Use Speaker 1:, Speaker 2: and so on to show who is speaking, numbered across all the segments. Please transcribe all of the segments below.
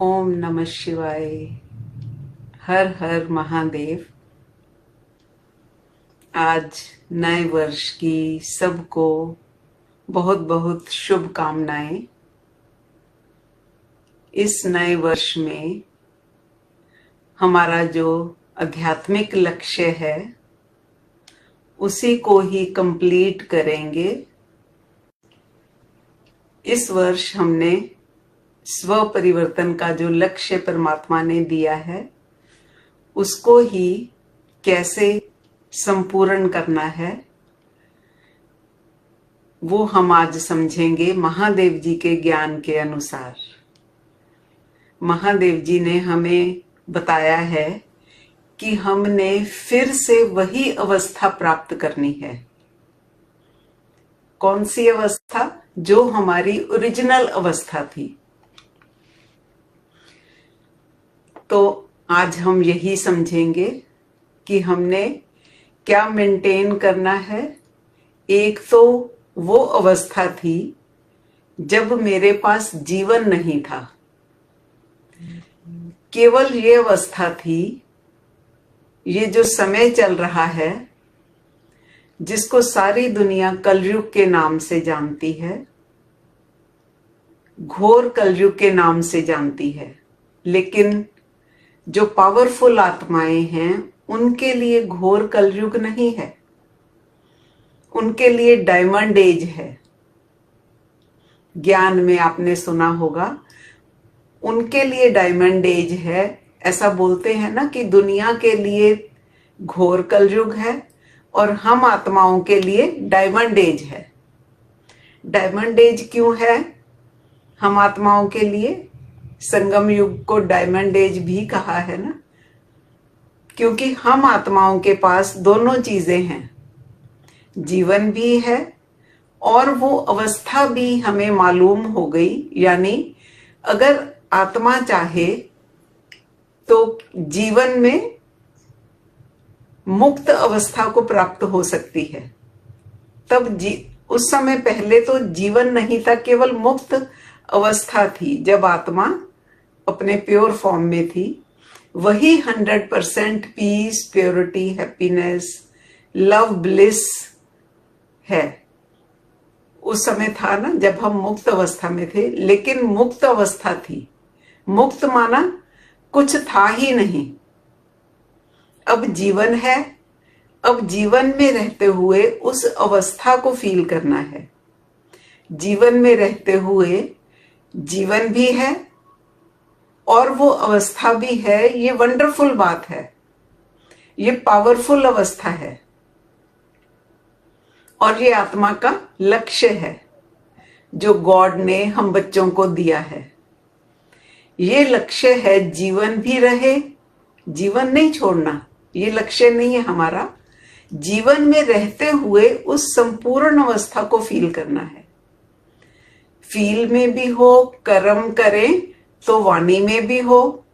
Speaker 1: ओम नमः शिवाय। हर हर महादेव। आज नए वर्ष की सबको बहुत बहुत शुभकामनाएं। इस नए वर्ष में हमारा जो आध्यात्मिक लक्ष्य है उसी को ही कंप्लीट करेंगे। इस वर्ष हमने स्व परिवर्तन का जो लक्ष्य परमात्मा ने दिया है उसको ही कैसे संपूर्ण करना है वो हम आज समझेंगे महादेव जी के ज्ञान के अनुसार। महादेव जी ने हमें बताया है कि हमने फिर से वही अवस्था प्राप्त करनी है। कौन सी अवस्था? जो हमारी ओरिजिनल अवस्था थी। तो आज हम यही समझेंगे कि हमने क्या मेंटेन करना है। एक तो वो अवस्था थी जब मेरे पास जीवन नहीं था, केवल ये अवस्था थी। ये जो समय चल रहा है जिसको सारी दुनिया कलयुग के नाम से जानती है, घोर कलयुग के नाम से जानती है, लेकिन जो पावरफुल आत्माएं हैं उनके लिए घोर कलयुग नहीं है, उनके लिए डायमंड एज है। ज्ञान में आपने सुना होगा उनके लिए डायमंड एज है। ऐसा बोलते हैं ना कि दुनिया के लिए घोर कलयुग है और हम आत्माओं के लिए डायमंड एज है। डायमंड एज क्यों है हम आत्माओं के लिए? संगम युग को डायमंड एज भी कहा है ना, क्योंकि हम आत्माओं के पास दोनों चीजें हैं, जीवन भी है और वो अवस्था भी हमें मालूम हो गई। यानी अगर आत्मा चाहे तो जीवन में मुक्त अवस्था को प्राप्त हो सकती है। तब उस समय पहले तो जीवन नहीं था, केवल मुक्त अवस्था थी। जब आत्मा अपने प्योर फॉर्म में थी, वही 100% peace, purity, happiness, love, bliss है। उस समय था ना जब हम मुक्त अवस्था में थे, लेकिन मुक्त अवस्था थी। मुक्त माना कुछ था ही नहीं। अब जीवन है। अब जीवन में रहते हुए उस अवस्था को फील करना है। जीवन में रहते हुए जीवन भी है और वो अवस्था भी है। ये वंडरफुल बात है, ये पावरफुल अवस्था है और ये आत्मा का लक्ष्य है जो गॉड ने हम बच्चों को दिया है। ये लक्ष्य है जीवन भी रहे, जीवन नहीं छोड़ना, ये लक्ष्य नहीं है हमारा। जीवन में रहते हुए उस संपूर्ण अवस्था को फील करना है। फील में भी हो, कर्म करें तो वाणी में भी हो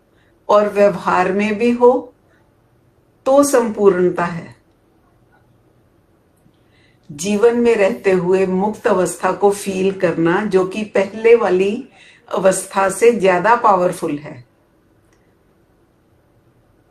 Speaker 1: और व्यवहार में भी हो, तो संपूर्णता है। जीवन में रहते हुए मुक्त अवस्था को फील करना, जो कि पहले वाली अवस्था से ज्यादा पावरफुल है।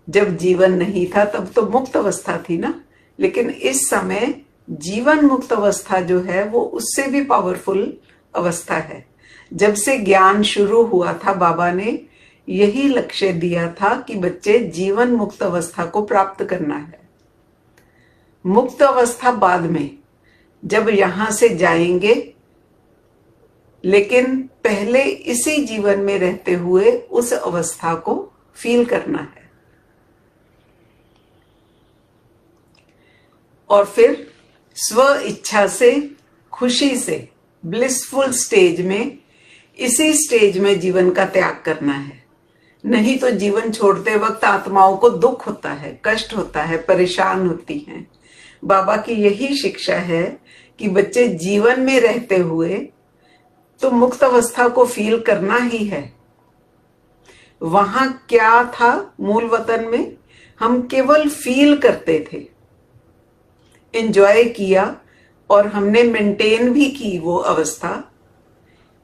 Speaker 1: जब जीवन नहीं था तब तो मुक्त अवस्था थी ना, लेकिन इस समय जीवन मुक्त अवस्था जो है वो उससे भी पावरफुल अवस्था है। जब से ज्ञान शुरू हुआ था, बाबा ने यही लक्ष्य दिया था कि बच्चे जीवन मुक्त अवस्था को प्राप्त करना है। मुक्त अवस्था बाद में जब यहां से जाएंगे, लेकिन पहले इसी जीवन में रहते हुए उस अवस्था को फील करना है। और फिर स्व इच्छा से, खुशी से, ब्लिसफुल स्टेज में, इसी स्टेज में जीवन का त्याग करना है। नहीं तो जीवन छोड़ते वक्त आत्माओं को दुख होता है, कष्ट होता है, परेशान होती हैं। बाबा की यही शिक्षा है कि बच्चे जीवन में रहते हुए तो मुक्त अवस्था को फील करना ही है। वहां क्या था? मूल वतन में हम केवल फील करते थे, एंजॉय किया और हमने मेंटेन भी की वो अवस्था।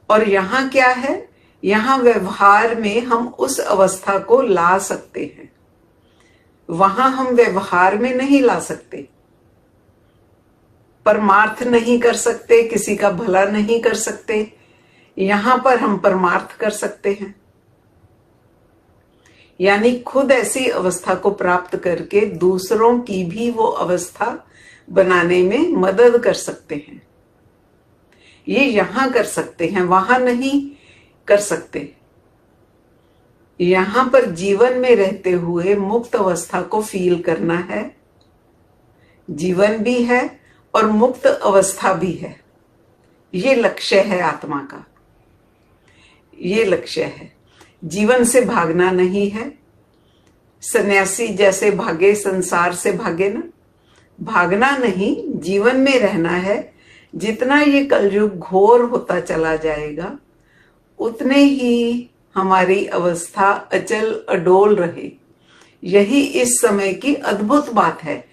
Speaker 1: और यहां क्या है? यहाँ व्यवहार में हम उस अवस्था को ला सकते हैं, वहां हम व्यवहार में नहीं ला सकते। परमार्थ नहीं कर सकते, किसी का भला नहीं कर सकते। यहां पर हम परमार्थ कर सकते हैं, यानी खुद ऐसी अवस्था को प्राप्त करके दूसरों की भी वो अवस्था बनाने में मदद कर सकते हैं। ये यहां कर सकते हैं, वहां नहीं कर सकते। यहां पर जीवन में रहते हुए मुक्त अवस्था को फील करना है। जीवन भी है और मुक्त अवस्था भी है। ये लक्ष्य है आत्मा का, ये लक्ष्य है। जीवन से भागना नहीं है। सन्यासी जैसे भागे, संसार से भागे ना, भागना नहीं, जीवन में रहना है। जितना ये कलयुग घोर होता चला जाएगा उतने ही हमारी अवस्था अचल अडोल रहे। यही इस समय की अद्भुत बात है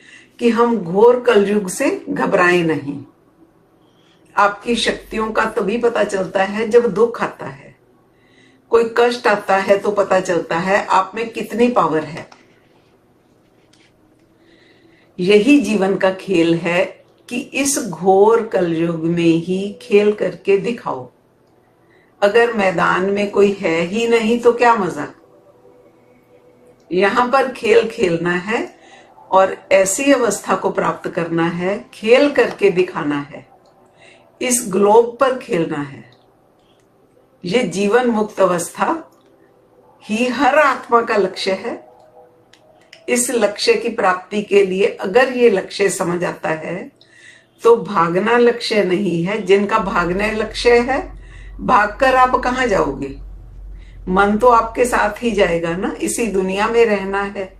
Speaker 1: कि हम घोर कलयुग से घबराएं नहीं। आपकी शक्तियों का तभी पता चलता है जब दुख आता है, कोई कष्ट आता है तो पता चलता है आप में कितनी पावर है। यही जीवन का खेल है कि इस घोर कलयुग में ही खेल करके दिखाओ। अगर मैदान में कोई है ही नहीं तो क्या मजा। यहां पर खेल खेलना है और ऐसी अवस्था को प्राप्त करना है, खेल करके दिखाना है। इस ग्लोब पर खेलना है। ये जीवन मुक्त अवस्था ही हर आत्मा का लक्ष्य है। इस लक्ष्य की प्राप्ति के लिए अगर ये लक्ष्य समझ आता है तो भागना लक्ष्य नहीं है। जिनका भागने लक्ष्य है, भागकर आप कहां जाओगे? मन तो आपके साथ ही जाएगा ना। इसी दुनिया में रहना है।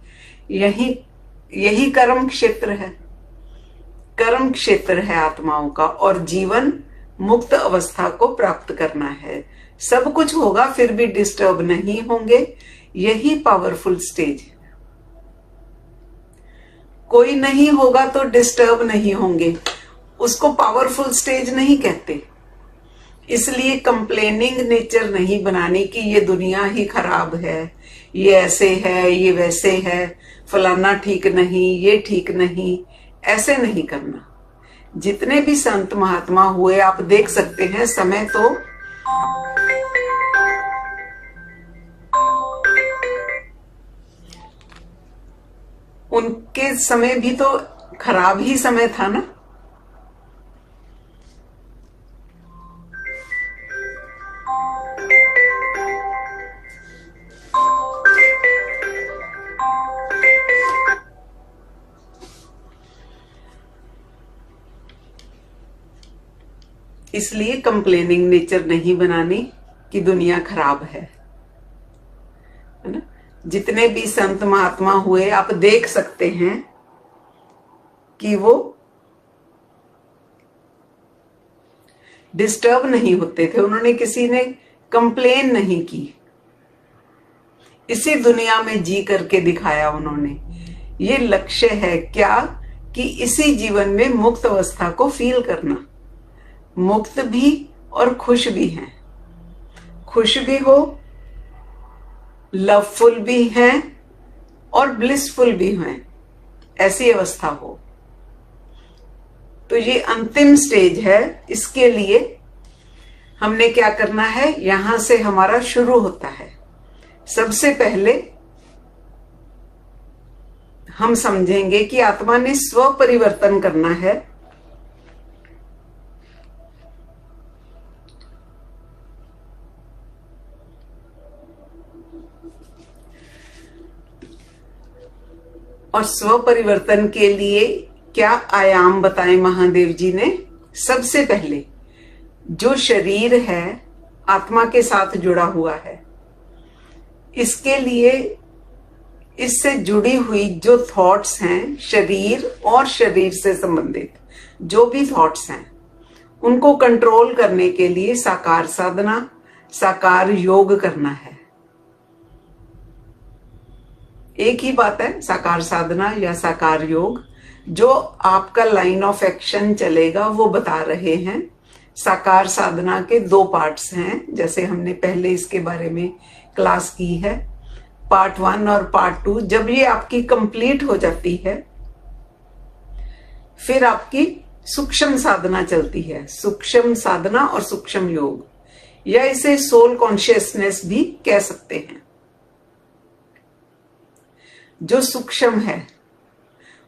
Speaker 1: यही कर्म क्षेत्र है। कर्म क्षेत्र है आत्माओं का, और जीवन मुक्त अवस्था को प्राप्त करना है। सब कुछ होगा फिर भी डिस्टर्ब नहीं होंगे। यही पावरफुल स्टेज है। कोई नहीं होगा तो डिस्टर्ब नहीं होंगे, उसको पावरफुल स्टेज नहीं कहते। इसलिए कंप्लेनिंग नेचर नहीं बनानी कि ये दुनिया ही खराब है, ये ऐसे है, ये वैसे है, फलाना ठीक नहीं, ये ठीक नहीं। ऐसे नहीं करना। जितने भी संत महात्मा हुए आप देख सकते हैं, समय तो उनके समय भी तो खराब ही समय था ना। इसलिए कंप्लेनिंग नेचर नहीं बनानी कि दुनिया खराब है ना। जितने भी संत महात्मा हुए आप देख सकते हैं कि वो डिस्टर्ब नहीं होते थे। उन्होंने किसी ने कंप्लेन नहीं की। इसी दुनिया में जी करके दिखाया उन्होंने। ये लक्ष्य है क्या कि इसी जीवन में मुक्त अवस्था को फील करना। मुक्त भी और खुश भी हैं। खुश भी हो, लवफुल भी हैं और ब्लिसफुल भी हैं। ऐसी अवस्था हो। तो ये अंतिम स्टेज है। इसके लिए हमने क्या करना है, यहां से हमारा शुरू होता है। सबसे पहले हम समझेंगे कि आत्मा ने स्व परिवर्तन करना है। और स्व परिवर्तन के लिए क्या आयाम बताए महादेव जी ने। सबसे पहले जो शरीर है आत्मा के साथ जुड़ा हुआ है, इसके लिए इससे जुड़ी हुई जो थॉट्स हैं, शरीर और शरीर से संबंधित जो भी थॉट्स हैं, उनको कंट्रोल करने के लिए साकार साधना, साकार योग करना है। एक ही बात है, साकार साधना या साकार योग। जो आपका लाइन ऑफ एक्शन चलेगा वो बता रहे हैं। साकार साधना के 2 पार्ट्स हैं, जैसे हमने पहले इसके बारे में क्लास की है, पार्ट 1 और पार्ट 2। जब ये आपकी कंप्लीट हो जाती है फिर आपकी सूक्ष्म साधना चलती है, सूक्ष्म साधना और सूक्ष्म योग, या इसे सोल कॉन्शियसनेस भी कह सकते हैं। जो सूक्ष्म है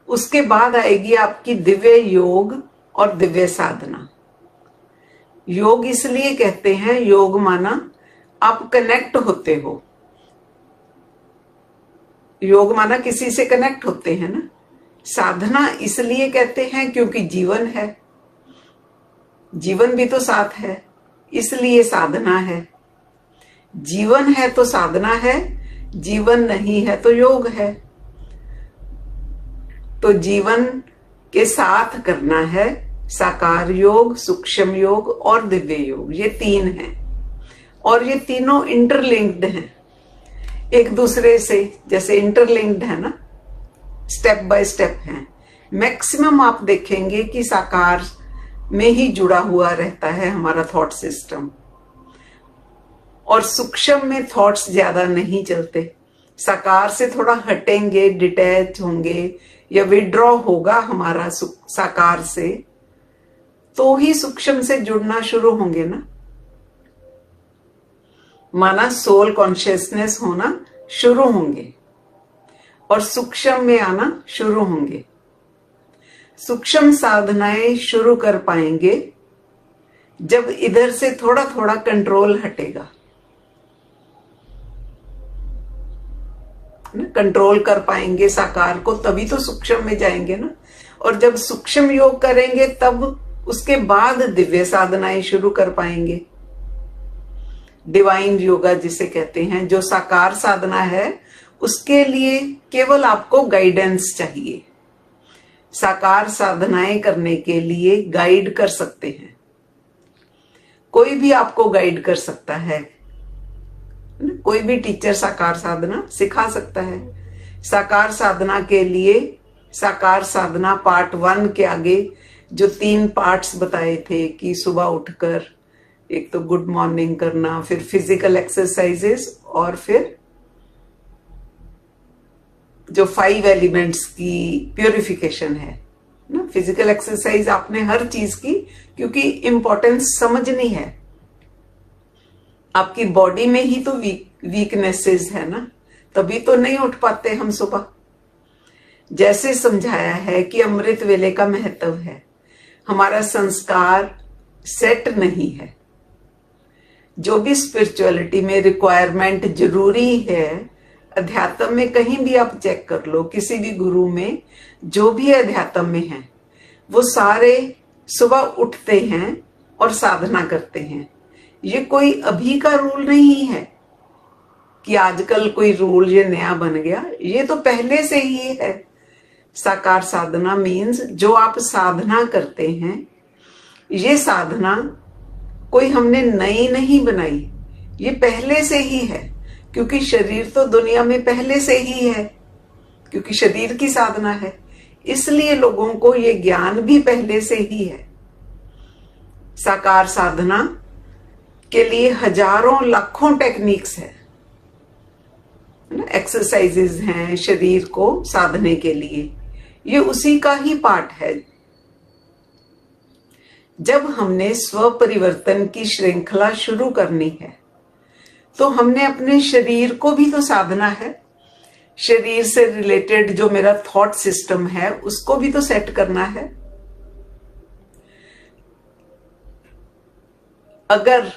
Speaker 1: उसके बाद आएगी आपकी दिव्य योग और दिव्य साधना। योग इसलिए कहते हैं, योग माना आप कनेक्ट होते हो, योग माना किसी से कनेक्ट होते हैं ना। साधना इसलिए कहते हैं क्योंकि जीवन है, जीवन भी तो साथ है, इसलिए साधना है। जीवन है तो साधना है, जीवन नहीं है तो योग है। तो जीवन के साथ करना है साकार योग, सूक्ष्म योग और दिव्य योग, ये 3 हैं और ये तीनों इंटरलिंक्ड हैं एक दूसरे से, जैसे इंटरलिंक्ड है ना, स्टेप बाय स्टेप हैं। मैक्सिमम आप देखेंगे कि साकार में ही जुड़ा हुआ रहता है हमारा थॉट सिस्टम, और सूक्ष्म में थॉट्स ज्यादा नहीं चलते। साकार से थोड़ा हटेंगे, डिटैच होंगे या विड्रॉ होगा हमारा साकार से, तो ही सूक्ष्म से जुड़ना शुरू होंगे ना, माना सोल कॉन्शियसनेस होना शुरू होंगे और सूक्ष्म में आना शुरू होंगे। सूक्ष्म साधनाएं शुरू कर पाएंगे जब इधर से थोड़ा थोड़ा कंट्रोल हटेगा, कंट्रोल कर पाएंगे साकार को, तभी तो सूक्ष्म में जाएंगे ना। और जब सूक्ष्म योग करेंगे तब उसके बाद दिव्य साधनाएं शुरू कर पाएंगे, डिवाइन योगा जिसे कहते हैं। जो साकार साधना है उसके लिए केवल आपको गाइडेंस चाहिए। साकार साधनाएं करने के लिए गाइड कर सकते हैं, कोई भी आपको गाइड कर सकता है, कोई भी टीचर साकार साधना सिखा सकता है। साकार साधना के लिए साकार साधना पार्ट 1 के आगे जो 3 पार्ट्स बताए थे कि सुबह उठकर एक तो गुड मॉर्निंग करना, फिर फिजिकल एक्सरसाइजेस, और फिर जो 5 एलिमेंट्स की प्योरिफिकेशन है ना। फिजिकल एक्सरसाइज आपने हर चीज की, क्योंकि इंपॉर्टेंस समझनी है। आपकी बॉडी में ही तो वीकनेसेस है ना, तभी तो नहीं उठ पाते हम सुबह। जैसे समझाया है कि अमृत वेले का महत्व है, हमारा संस्कार सेट नहीं है। जो भी स्पिरिचुअलिटी में रिक्वायरमेंट जरूरी है, अध्यात्म में कहीं भी आप चेक कर लो, किसी भी गुरु में जो भी अध्यात्म में है, वो सारे सुबह उठते हैं और साधना करते हैं। ये कोई अभी का रूल नहीं है कि आजकल कोई रूल ये नया बन गया, ये तो पहले से ही है। साकार साधना मीन्स जो आप साधना करते हैं, ये साधना कोई हमने नई नहीं बनाई, ये पहले से ही है। क्योंकि शरीर तो दुनिया में पहले से ही है, क्योंकि शरीर की साधना है, इसलिए लोगों को ये ज्ञान भी पहले से ही है। साकार साधना के लिए हजारों लाखों टेक्निक्स है, एक्सरसाइजेज हैं शरीर को साधने के लिए, ये उसी का ही पार्ट है। जब हमने स्व परिवर्तन की श्रृंखला शुरू करनी है तो हमने अपने शरीर को भी तो साधना है। शरीर से रिलेटेड जो मेरा थॉट सिस्टम है उसको भी तो सेट करना है। अगर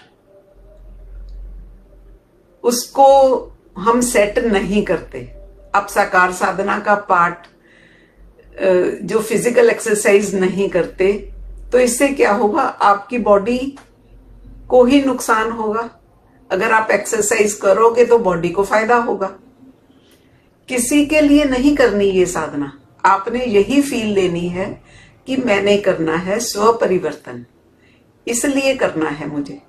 Speaker 1: उसको हम सेट नहीं करते, अब साकार साधना का पार्ट जो फिजिकल एक्सरसाइज नहीं करते, तो इससे क्या होगा, आपकी बॉडी को ही नुकसान होगा। अगर आप एक्सरसाइज करोगे तो बॉडी को फायदा होगा। किसी के लिए नहीं करनी ये साधना, आपने यही फील लेनी है कि मैंने करना है स्व परिवर्तन, इसलिए करना है मुझे।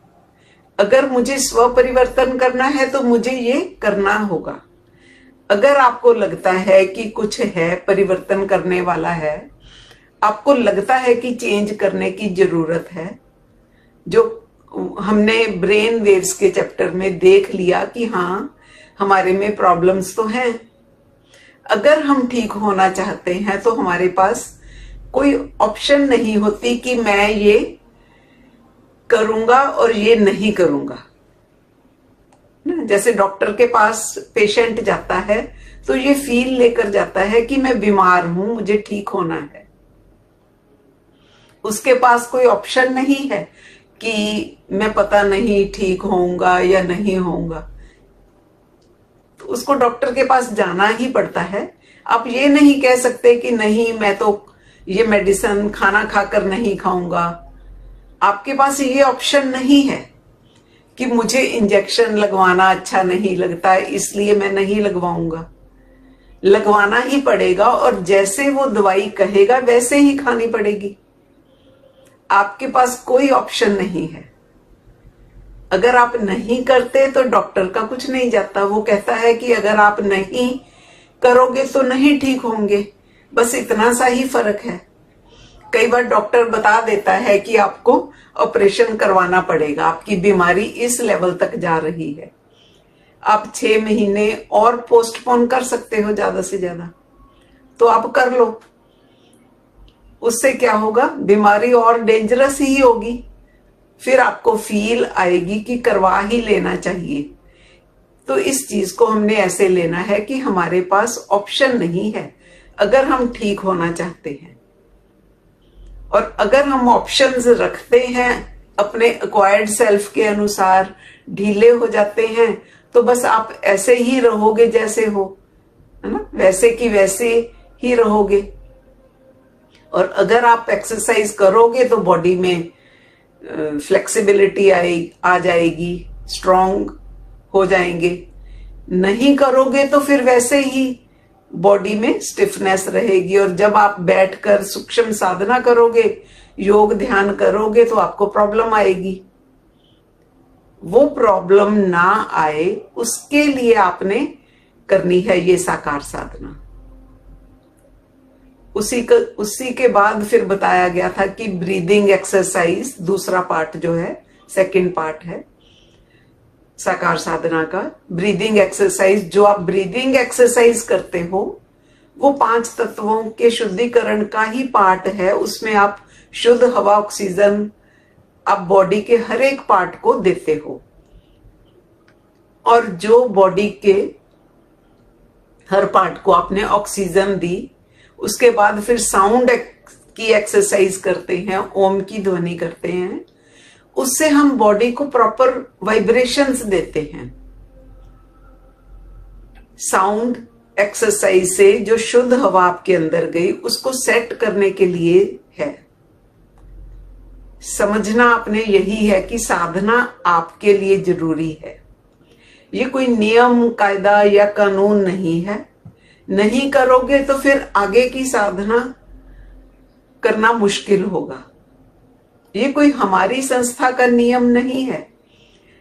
Speaker 1: अगर मुझे स्व परिवर्तन करना है तो मुझे ये करना होगा। अगर आपको लगता है कि कुछ है परिवर्तन करने वाला है, आपको लगता है कि चेंज करने की जरूरत है, जो हमने ब्रेन वेव्स के चैप्टर में देख लिया कि हाँ हमारे में प्रॉब्लम्स तो हैं। अगर हम ठीक होना चाहते हैं तो हमारे पास कोई ऑप्शन नहीं होती कि मैं ये करूंगा और ये नहीं करूंगा। जैसे डॉक्टर के पास पेशेंट जाता है तो ये फील लेकर जाता है कि मैं बीमार हूं, मुझे ठीक होना है। उसके पास कोई ऑप्शन नहीं है कि मैं पता नहीं ठीक होऊंगा या नहीं होऊंगा, तो उसको डॉक्टर के पास जाना ही पड़ता है। आप ये नहीं कह सकते कि नहीं मैं तो ये मेडिसिन खाना खाकर नहीं खाऊंगा। आपके पास ये ऑप्शन नहीं है कि मुझे इंजेक्शन लगवाना अच्छा नहीं लगता है इसलिए मैं नहीं लगवाऊंगा। लगवाना ही पड़ेगा और जैसे वो दवाई कहेगा वैसे ही खानी पड़ेगी। आपके पास कोई ऑप्शन नहीं है। अगर आप नहीं करते तो डॉक्टर का कुछ नहीं जाता। वो कहता है कि अगर आप नहीं करोगे तो नहीं ठीक होंगे, बस इतना सा ही फर्क है। कई बार डॉक्टर बता देता है कि आपको ऑपरेशन करवाना पड़ेगा, आपकी बीमारी इस लेवल तक जा रही है, आप 6 महीने और पोस्टपोन कर सकते हो ज्यादा से ज्यादा, तो आप कर लो। उससे क्या होगा, बीमारी और डेंजरस ही होगी। फिर आपको फील आएगी कि करवा ही लेना चाहिए। तो इस चीज को हमने ऐसे लेना है कि हमारे पास ऑप्शन नहीं है अगर हम ठीक होना चाहते हैं। और अगर हम ऑप्शंस रखते हैं अपने एक्वायर्ड सेल्फ के अनुसार, ढीले हो जाते हैं, तो बस आप ऐसे ही रहोगे जैसे हो, है ना, वैसे की वैसे ही रहोगे। और अगर आप एक्सरसाइज करोगे तो बॉडी में फ्लेक्सिबिलिटी आ जाएगी, स्ट्रांग हो जाएंगे। नहीं करोगे तो फिर वैसे ही बॉडी में स्टिफनेस रहेगी। और जब आप बैठकर सूक्ष्म साधना करोगे, योग ध्यान करोगे, तो आपको प्रॉब्लम आएगी। वो प्रॉब्लम ना आए उसके लिए आपने करनी है ये साकार साधना। उसी के बाद फिर बताया गया था कि ब्रीदिंग एक्सरसाइज, दूसरा पार्ट जो है, सेकंड पार्ट है साकार साधना का। ब्रीदिंग एक्सरसाइज, जो आप ब्रीदिंग एक्सरसाइज करते हो वो 5 तत्वों के शुद्धिकरण का ही पार्ट है। उसमें आप शुद्ध हवा, ऑक्सीजन आप बॉडी के हर एक पार्ट को देते हो। और जो बॉडी के हर पार्ट को आपने ऑक्सीजन दी, उसके बाद फिर साउंड की एक्सरसाइज करते हैं, ओम की ध्वनि करते हैं, उससे हम बॉडी को प्रॉपर वाइब्रेशंस देते हैं। साउंड एक्सरसाइज से जो शुद्ध हवा आपके अंदर गई उसको सेट करने के लिए है। समझना आपने यही है कि साधना आपके लिए जरूरी है। ये कोई नियम, कायदा या कानून नहीं है। नहीं करोगे तो फिर आगे की साधना करना मुश्किल होगा। ये कोई हमारी संस्था का नियम नहीं है।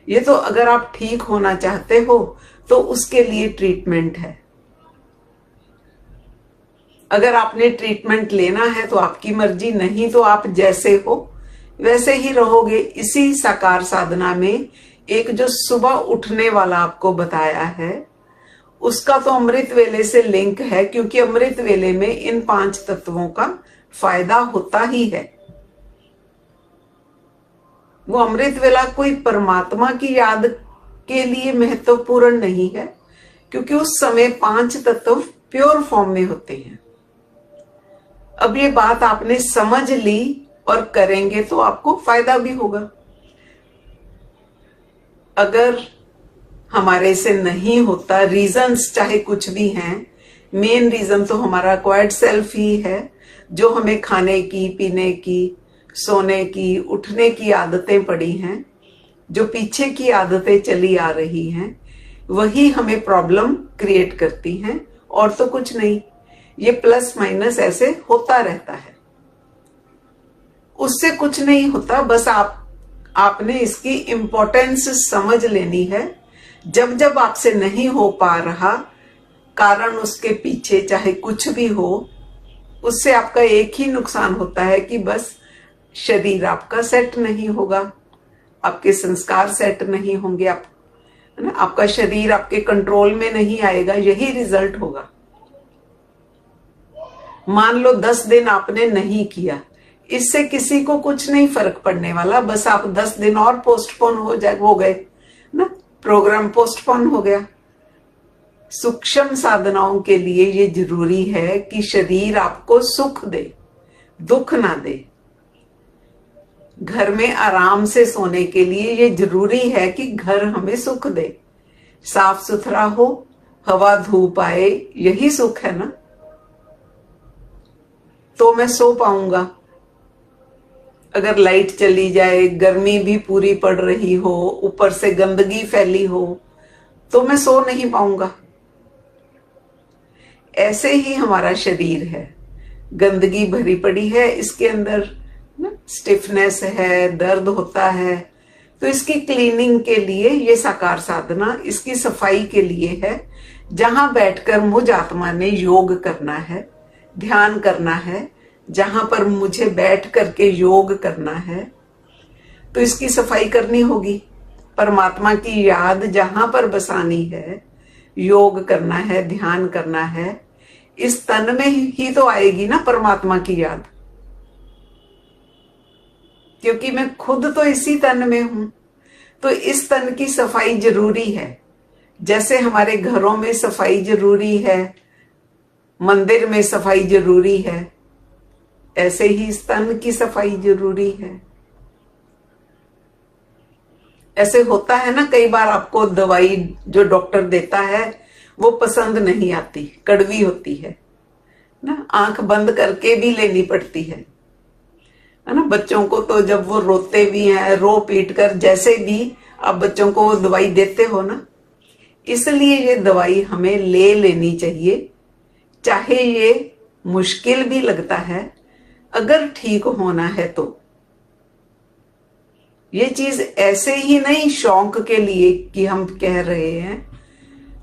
Speaker 1: ये तो अगर आप ठीक होना चाहते हो तो उसके लिए ट्रीटमेंट है। अगर आपने ट्रीटमेंट लेना है तो आपकी मर्जी, नहीं तो आप जैसे हो वैसे ही रहोगे। इसी साकार साधना में एक जो सुबह उठने वाला आपको बताया है, उसका तो अमृत वेले से लिंक है, क्योंकि अमृत वेले में इन 5 तत्वों का फायदा होता ही है। वो अमृत वेला कोई परमात्मा की याद के लिए महत्वपूर्ण नहीं है, क्योंकि उस समय 5 तत्व प्योर फॉर्म में होते हैं। अब ये बात आपने समझ ली और करेंगे तो आपको फायदा भी होगा। अगर हमारे से नहीं होता, रीजंस चाहे कुछ भी हैं, मेन रीजन तो हमारा एक्वायर्ड सेल्फ ही है, जो हमें खाने की, पीने की, सोने की, उठने की आदतें पड़ी हैं, जो पीछे की आदतें चली आ रही हैं, वही हमें प्रॉब्लम क्रिएट करती हैं, और तो कुछ नहीं। ये प्लस माइनस ऐसे होता रहता है, उससे कुछ नहीं होता। बस आपने इसकी इम्पोर्टेंस समझ लेनी है। जब जब आपसे नहीं हो पा रहा, कारण उसके पीछे चाहे कुछ भी हो, उससे आपका एक ही नुकसान होता है कि बस शरीर आपका सेट नहीं होगा, आपके संस्कार सेट नहीं होंगे, आप है ना, आपका शरीर आपके कंट्रोल में नहीं आएगा, यही रिजल्ट होगा। मान लो 10 दिन आपने नहीं किया, इससे किसी को कुछ नहीं फर्क पड़ने वाला, बस आप 10 दिन और पोस्टपोन हो गए ना, प्रोग्राम पोस्टपोन हो गया। सूक्ष्म साधनाओं के लिए ये जरूरी है कि शरीर आपको सुख दे, दुख ना दे। घर में आराम से सोने के लिए ये जरूरी है कि घर हमें सुख दे, साफ सुथरा हो, हवा धूप आए, यही सुख है ना। तो मैं सो पाऊंगा। अगर लाइट चली जाए, गर्मी भी पूरी पड़ रही हो, ऊपर से गंदगी फैली हो, तो मैं सो नहीं पाऊंगा। ऐसे ही हमारा शरीर है, गंदगी भरी पड़ी है, इसके अंदर स्टिफनेस है, दर्द होता है। तो इसकी क्लीनिंग के लिए ये साकार साधना, इसकी सफाई के लिए है, जहां बैठकर मुझ आत्मा ने योग करना है, ध्यान करना है, जहां पर मुझे बैठ करके योग करना है। तो इसकी सफाई करनी होगी, परमात्मा की याद जहां पर बसानी है, योग करना है, ध्यान करना है, इस तन में ही तो आएगी ना परमात्मा की याद, क्योंकि मैं खुद तो इसी तन में हूं। तो इस तन की सफाई जरूरी है। जैसे हमारे घरों में सफाई जरूरी है, मंदिर में सफाई जरूरी है, ऐसे ही इस तन की सफाई जरूरी है। ऐसे होता है ना, कई बार आपको दवाई जो डॉक्टर देता है वो पसंद नहीं आती, कड़वी होती है ना, आंख बंद करके भी लेनी पड़ती है ना। बच्चों को तो जब वो रोते भी हैं, रो पीट कर जैसे भी आप बच्चों को वो दवाई देते हो ना, इसलिए ये दवाई हमें ले लेनी चाहिए, चाहे ये मुश्किल भी लगता है, अगर ठीक होना है तो। ये चीज ऐसे ही नहीं शौक के लिए कि हम कह रहे हैं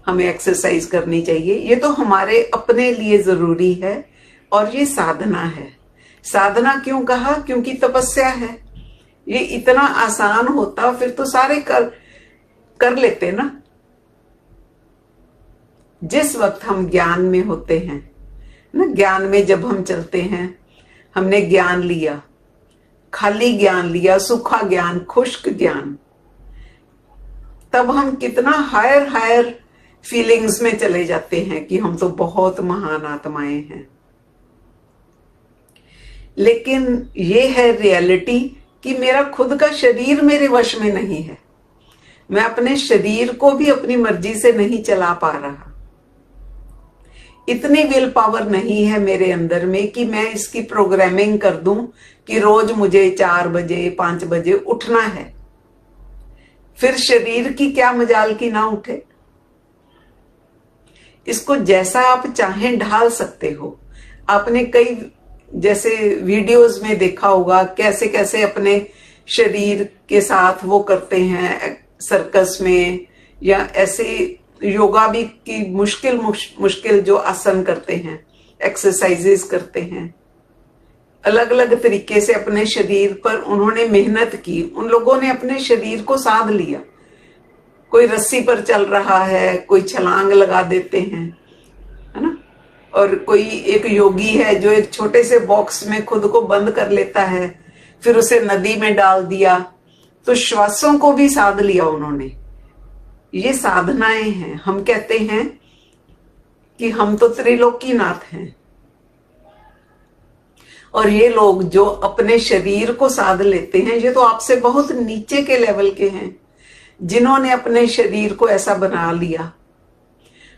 Speaker 1: हमें एक्सरसाइज करनी चाहिए, ये तो हमारे अपने लिए जरूरी है, और ये साधना है। साधना क्यों कहा? क्योंकि तपस्या है। ये इतना आसान होता फिर तो सारे कर लेते ना। जिस वक्त हम ज्ञान में होते हैं ना, ज्ञान में जब हम चलते हैं, हमने ज्ञान लिया, खाली ज्ञान लिया, सूखा ज्ञान, खुश्क ज्ञान, तब हम कितना हायर फीलिंग्स में चले जाते हैं कि हम तो बहुत महान आत्माएं हैं। लेकिन ये है रियलिटी कि मेरा खुद का शरीर मेरे वश में नहीं है, मैं अपने शरीर को भी अपनी मर्जी से नहीं चला पा रहा। इतनी विल पावर नहीं है मेरे अंदर में कि मैं इसकी प्रोग्रामिंग कर दूं कि रोज मुझे 4 बजे 5 बजे उठना है। फिर शरीर की क्या मजाल की ना उठे। इसको जैसा आप चाहें ढाल सकते हो। आपने कई जैसे वीडियोस में देखा होगा कैसे कैसे अपने शरीर के साथ वो करते हैं सर्कस में, या ऐसे योगा भी की मुश्किल जो आसन करते हैं, एक्सरसाइजेस करते हैं, अलग अलग तरीके से अपने शरीर पर उन्होंने मेहनत की। उन लोगों ने अपने शरीर को साध लिया। कोई रस्सी पर चल रहा है, कोई छलांग लगा देते हैं, है ना। और कोई एक योगी है जो एक छोटे से बॉक्स में खुद को बंद कर लेता है, फिर उसे नदी में डाल दिया। तो श्वासों को भी साध लिया उन्होंने। ये साधनाएं हैं। हम कहते हैं कि हम तो त्रिलोकीनाथ हैं, और ये लोग जो अपने शरीर को साध लेते हैं, ये तो आपसे बहुत नीचे के लेवल के हैं, जिन्होंने अपने शरीर को ऐसा बना लिया।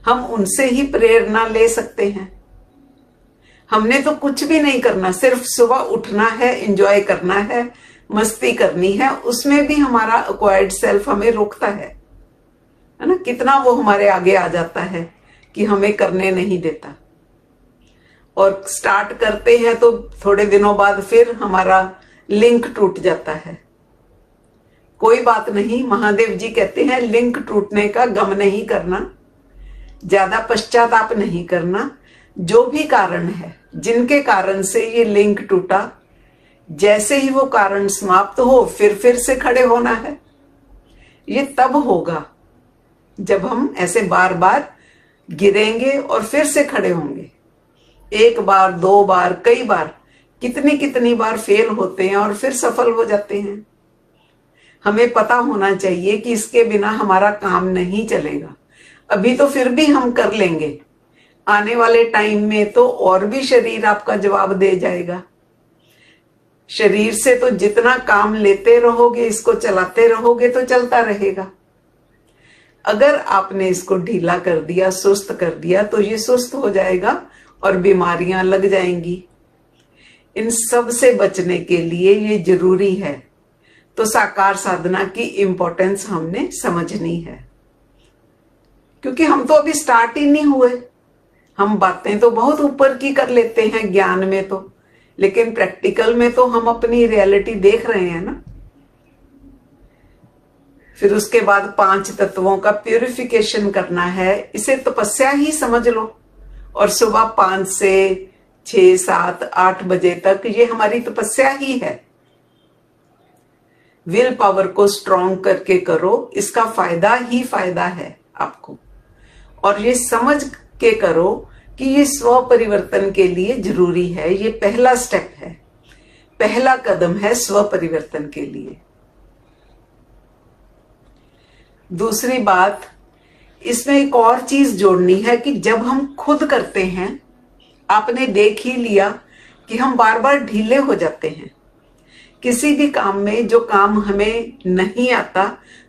Speaker 1: हम उनसे ही प्रेरणा ले सकते हैं। हमने तो कुछ भी नहीं करना, सिर्फ सुबह उठना है, एंजॉय करना है, मस्ती करनी है। उसमें भी हमारा एक्वायर्ड सेल्फ हमें रोकता है ना। कितना वो हमारे आगे आ जाता है कि हमें करने नहीं देता। और स्टार्ट करते हैं तो थोड़े दिनों बाद फिर हमारा लिंक टूट जाता है। कोई बात नहीं, महादेव जी कहते हैं लिंक टूटने का गम नहीं करना, ज्यादा पश्चाताप नहीं करना। जो भी कारण है, जिनके कारण से ये लिंक टूटा, जैसे ही वो कारण समाप्त हो फिर से खड़े होना है। ये तब होगा जब हम ऐसे बार बार गिरेंगे और फिर से खड़े होंगे। एक बार, दो बार, कई बार, कितनी कितनी बार फेल होते हैं और फिर सफल हो जाते हैं। हमें पता होना चाहिए कि इसके बिना हमारा काम नहीं चलेगा। अभी तो फिर भी हम कर लेंगे, आने वाले टाइम में तो और भी शरीर आपका जवाब दे जाएगा। शरीर से तो जितना काम लेते रहोगे, इसको चलाते रहोगे तो चलता रहेगा। अगर आपने इसको ढीला कर दिया, सुस्त कर दिया, तो ये सुस्त हो जाएगा और बीमारियां लग जाएंगी। इन सब से बचने के लिए ये जरूरी है। तो साकार साधना की इंपॉर्टेंस हमने समझनी है, क्योंकि हम तो अभी स्टार्ट ही नहीं हुए। हम बातें तो बहुत ऊपर की कर लेते हैं ज्ञान में तो, लेकिन प्रैक्टिकल में तो हम अपनी रियलिटी देख रहे हैं ना। फिर उसके बाद 5 तत्वों का प्यूरिफिकेशन करना है, इसे तपस्या ही समझ लो। और सुबह 5 से 6, 7, 8 बजे तक ये हमारी तपस्या ही है। विल पावर को स्ट्रॉन्ग करके करो, इसका फायदा ही फायदा है आपको। और ये समझ के करो कि ये स्व परिवर्तन के लिए जरूरी है। ये पहला स्टेप है, पहला कदम है स्व परिवर्तन के लिए। दूसरी बात, इसमें एक और चीज जोड़नी है कि जब हम खुद करते हैं, आपने देख ही लिया कि हम बार बार ढीले हो जाते हैं। किसी भी काम में जो काम हमें नहीं आता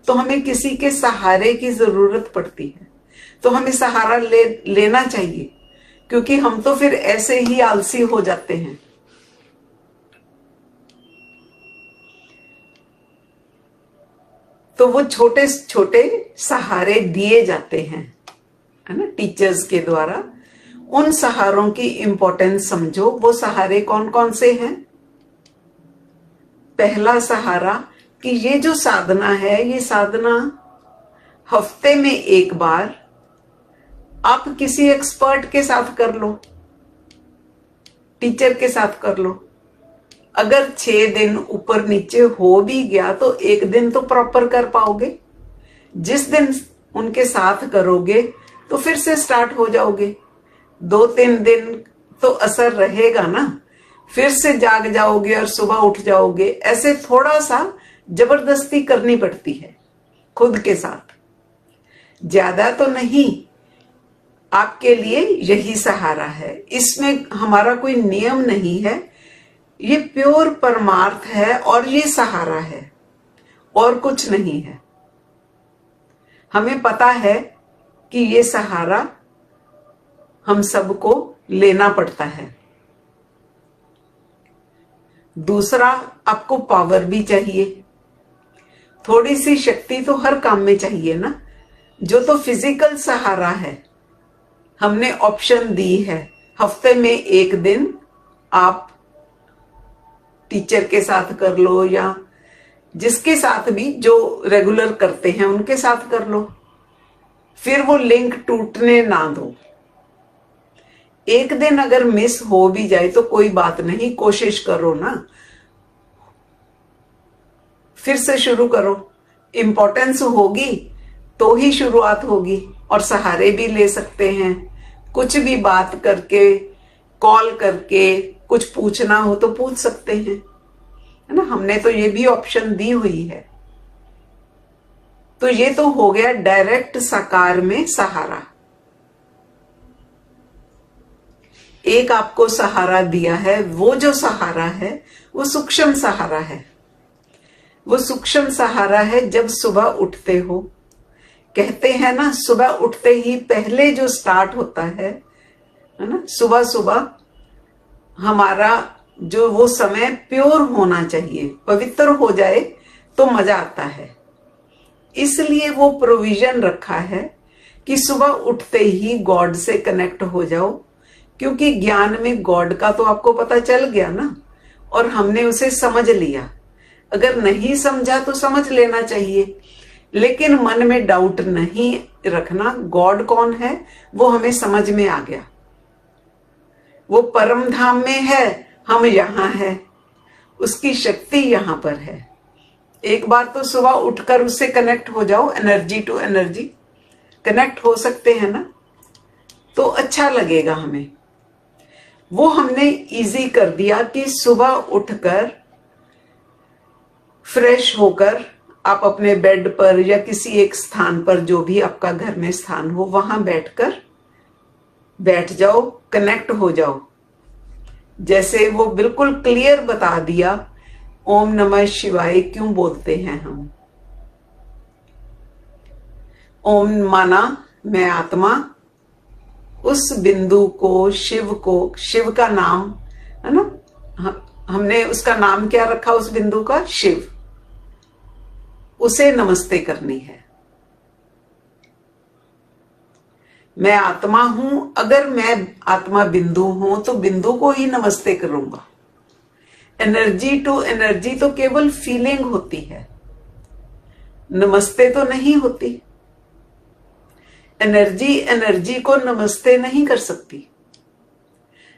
Speaker 1: तो हमें किसी के सहारे की जरूरत पड़ती है। तो हमें सहारा लेना चाहिए, क्योंकि हम तो फिर ऐसे ही आलसी हो जाते हैं। तो वो छोटे छोटे सहारे दिए जाते हैं, है ना, टीचर्स के द्वारा। उन सहारों की इंपॉर्टेंस समझो। वो सहारे कौन कौन से हैं? पहला सहारा कि ये जो साधना है, ये साधना हफ्ते में एक बार आप किसी एक्सपर्ट के साथ कर लो, टीचर के साथ कर लो। अगर 6 दिन ऊपर नीचे हो भी गया तो एक दिन तो प्रॉपर कर पाओगे। जिस दिन उनके साथ करोगे तो फिर से स्टार्ट हो जाओगे। 2-3 दिन तो असर रहेगा ना, फिर से जाग जाओगे और सुबह उठ जाओगे। ऐसे थोड़ा सा जबरदस्ती करनी पड़ती है खुद के साथ, ज्यादा तो नहीं। आपके लिए यही सहारा है। इसमें हमारा कोई नियम नहीं है, ये प्योर परमार्थ है और ये सहारा है और कुछ नहीं है। हमें पता है कि ये सहारा हम सबको लेना पड़ता है। दूसरा, आपको पावर भी चाहिए, थोड़ी सी शक्ति तो हर काम में चाहिए ना। जो तो फिजिकल सहारा है, हमने ऑप्शन दी है, हफ्ते में एक दिन आप टीचर के साथ कर लो या जिसके साथ भी जो रेगुलर करते हैं उनके साथ कर लो। फिर वो लिंक टूटने ना दो। एक दिन अगर मिस हो भी जाए तो कोई बात नहीं, कोशिश करो ना, फिर से शुरू करो। इंपॉर्टेंस होगी तो ही शुरुआत होगी। और सहारे भी ले सकते हैं, कुछ भी बात करके, कॉल करके, कुछ पूछना हो तो पूछ सकते हैं, है ना। हमने तो ये भी ऑप्शन दी हुई है। तो ये तो हो गया डायरेक्ट साकार में सहारा। एक आपको सहारा दिया है, वो जो सहारा है वो सूक्ष्म सहारा है। वो सूक्ष्म सहारा है जब सुबह उठते हो। कहते हैं ना, सुबह उठते ही पहले जो स्टार्ट होता है ना, सुबह सुबह हमारा जो वो समय प्योर होना चाहिए, पवित्र हो जाए तो मजा आता है। इसलिए वो प्रोविजन रखा है कि सुबह उठते ही गॉड से कनेक्ट हो जाओ, क्योंकि ज्ञान में गॉड का तो आपको पता चल गया ना, और हमने उसे समझ लिया। अगर नहीं समझा तो समझ लेना चाहिए, लेकिन मन में डाउट नहीं रखना। गॉड कौन है वो हमें समझ में आ गया। वो परम धाम में है, हम यहां हैं। उसकी शक्ति यहां पर है। एक बार तो सुबह उठकर उससे कनेक्ट हो जाओ, एनर्जी टू एनर्जी कनेक्ट हो सकते हैं ना, तो अच्छा लगेगा हमें। वो हमने इजी कर दिया कि सुबह उठकर फ्रेश होकर आप अपने बेड पर या किसी एक स्थान पर, जो भी आपका घर में स्थान हो, वहां बैठ जाओ, कनेक्ट हो जाओ। जैसे वो बिल्कुल क्लियर बता दिया ओम नमः शिवाय क्यों बोलते हैं हम। ओम माना मैं आत्मा, उस बिंदु को, शिव का नाम है ना, हमने उसका नाम क्या रखा उस बिंदु का, शिव, उसे नमस्ते करनी है। मैं आत्मा हूं, अगर मैं आत्मा बिंदु हूं तो बिंदु को ही नमस्ते करूंगा। एनर्जी टू एनर्जी तो केवल फीलिंग होती है, नमस्ते तो नहीं होती। एनर्जी एनर्जी को नमस्ते नहीं कर सकती।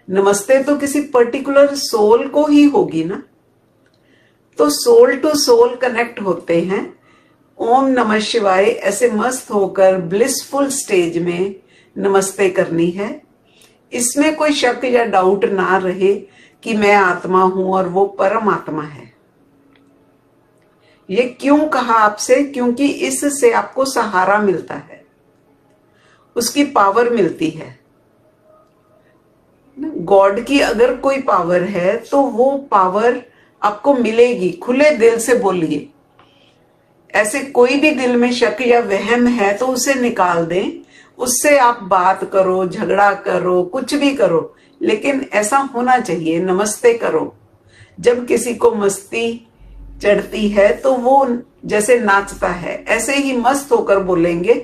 Speaker 1: नमस्ते तो किसी पर्टिकुलर सोल को ही होगी ना। तो सोल टू सोल कनेक्ट होते हैं। ओम नमः शिवाय ऐसे मस्त होकर ब्लिसफुल स्टेज में नमस्ते करनी है। इसमें कोई शक या डाउट ना रहे कि मैं आत्मा हूं और वो परमात्मा है। ये क्यों कहा आपसे? क्योंकि इससे आपको सहारा मिलता है, उसकी पावर मिलती है। गॉड की अगर कोई पावर है तो वो पावर आपको मिलेगी। खुले दिल से बोलिए। ऐसे कोई भी दिल में शक या वहम है तो उसे निकाल दें। उससे आप बात करो, झगड़ा करो, कुछ भी करो, लेकिन ऐसा होना चाहिए, नमस्ते करो। जब किसी को मस्ती चढ़ती है तो वो जैसे नाचता है, ऐसे ही मस्त होकर बोलेंगे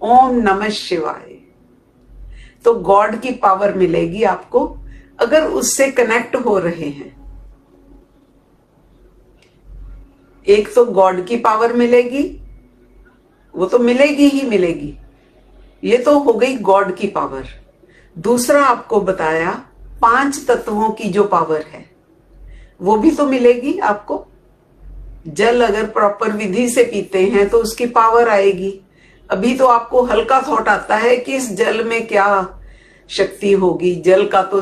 Speaker 1: ओम नमः शिवाय, तो गॉड की पावर मिलेगी आपको अगर उससे कनेक्ट हो रहे हैं। एक तो गॉड की पावर मिलेगी, वो तो मिलेगी ही मिलेगी, ये तो हो गई गॉड की पावर। दूसरा आपको बताया 5 तत्वों की जो पावर है वो भी तो मिलेगी आपको। जल अगर प्रॉपर विधि से पीते हैं तो उसकी पावर आएगी। अभी तो आपको हल्का थॉट आता है कि इस जल में क्या शक्ति होगी, जल का तो,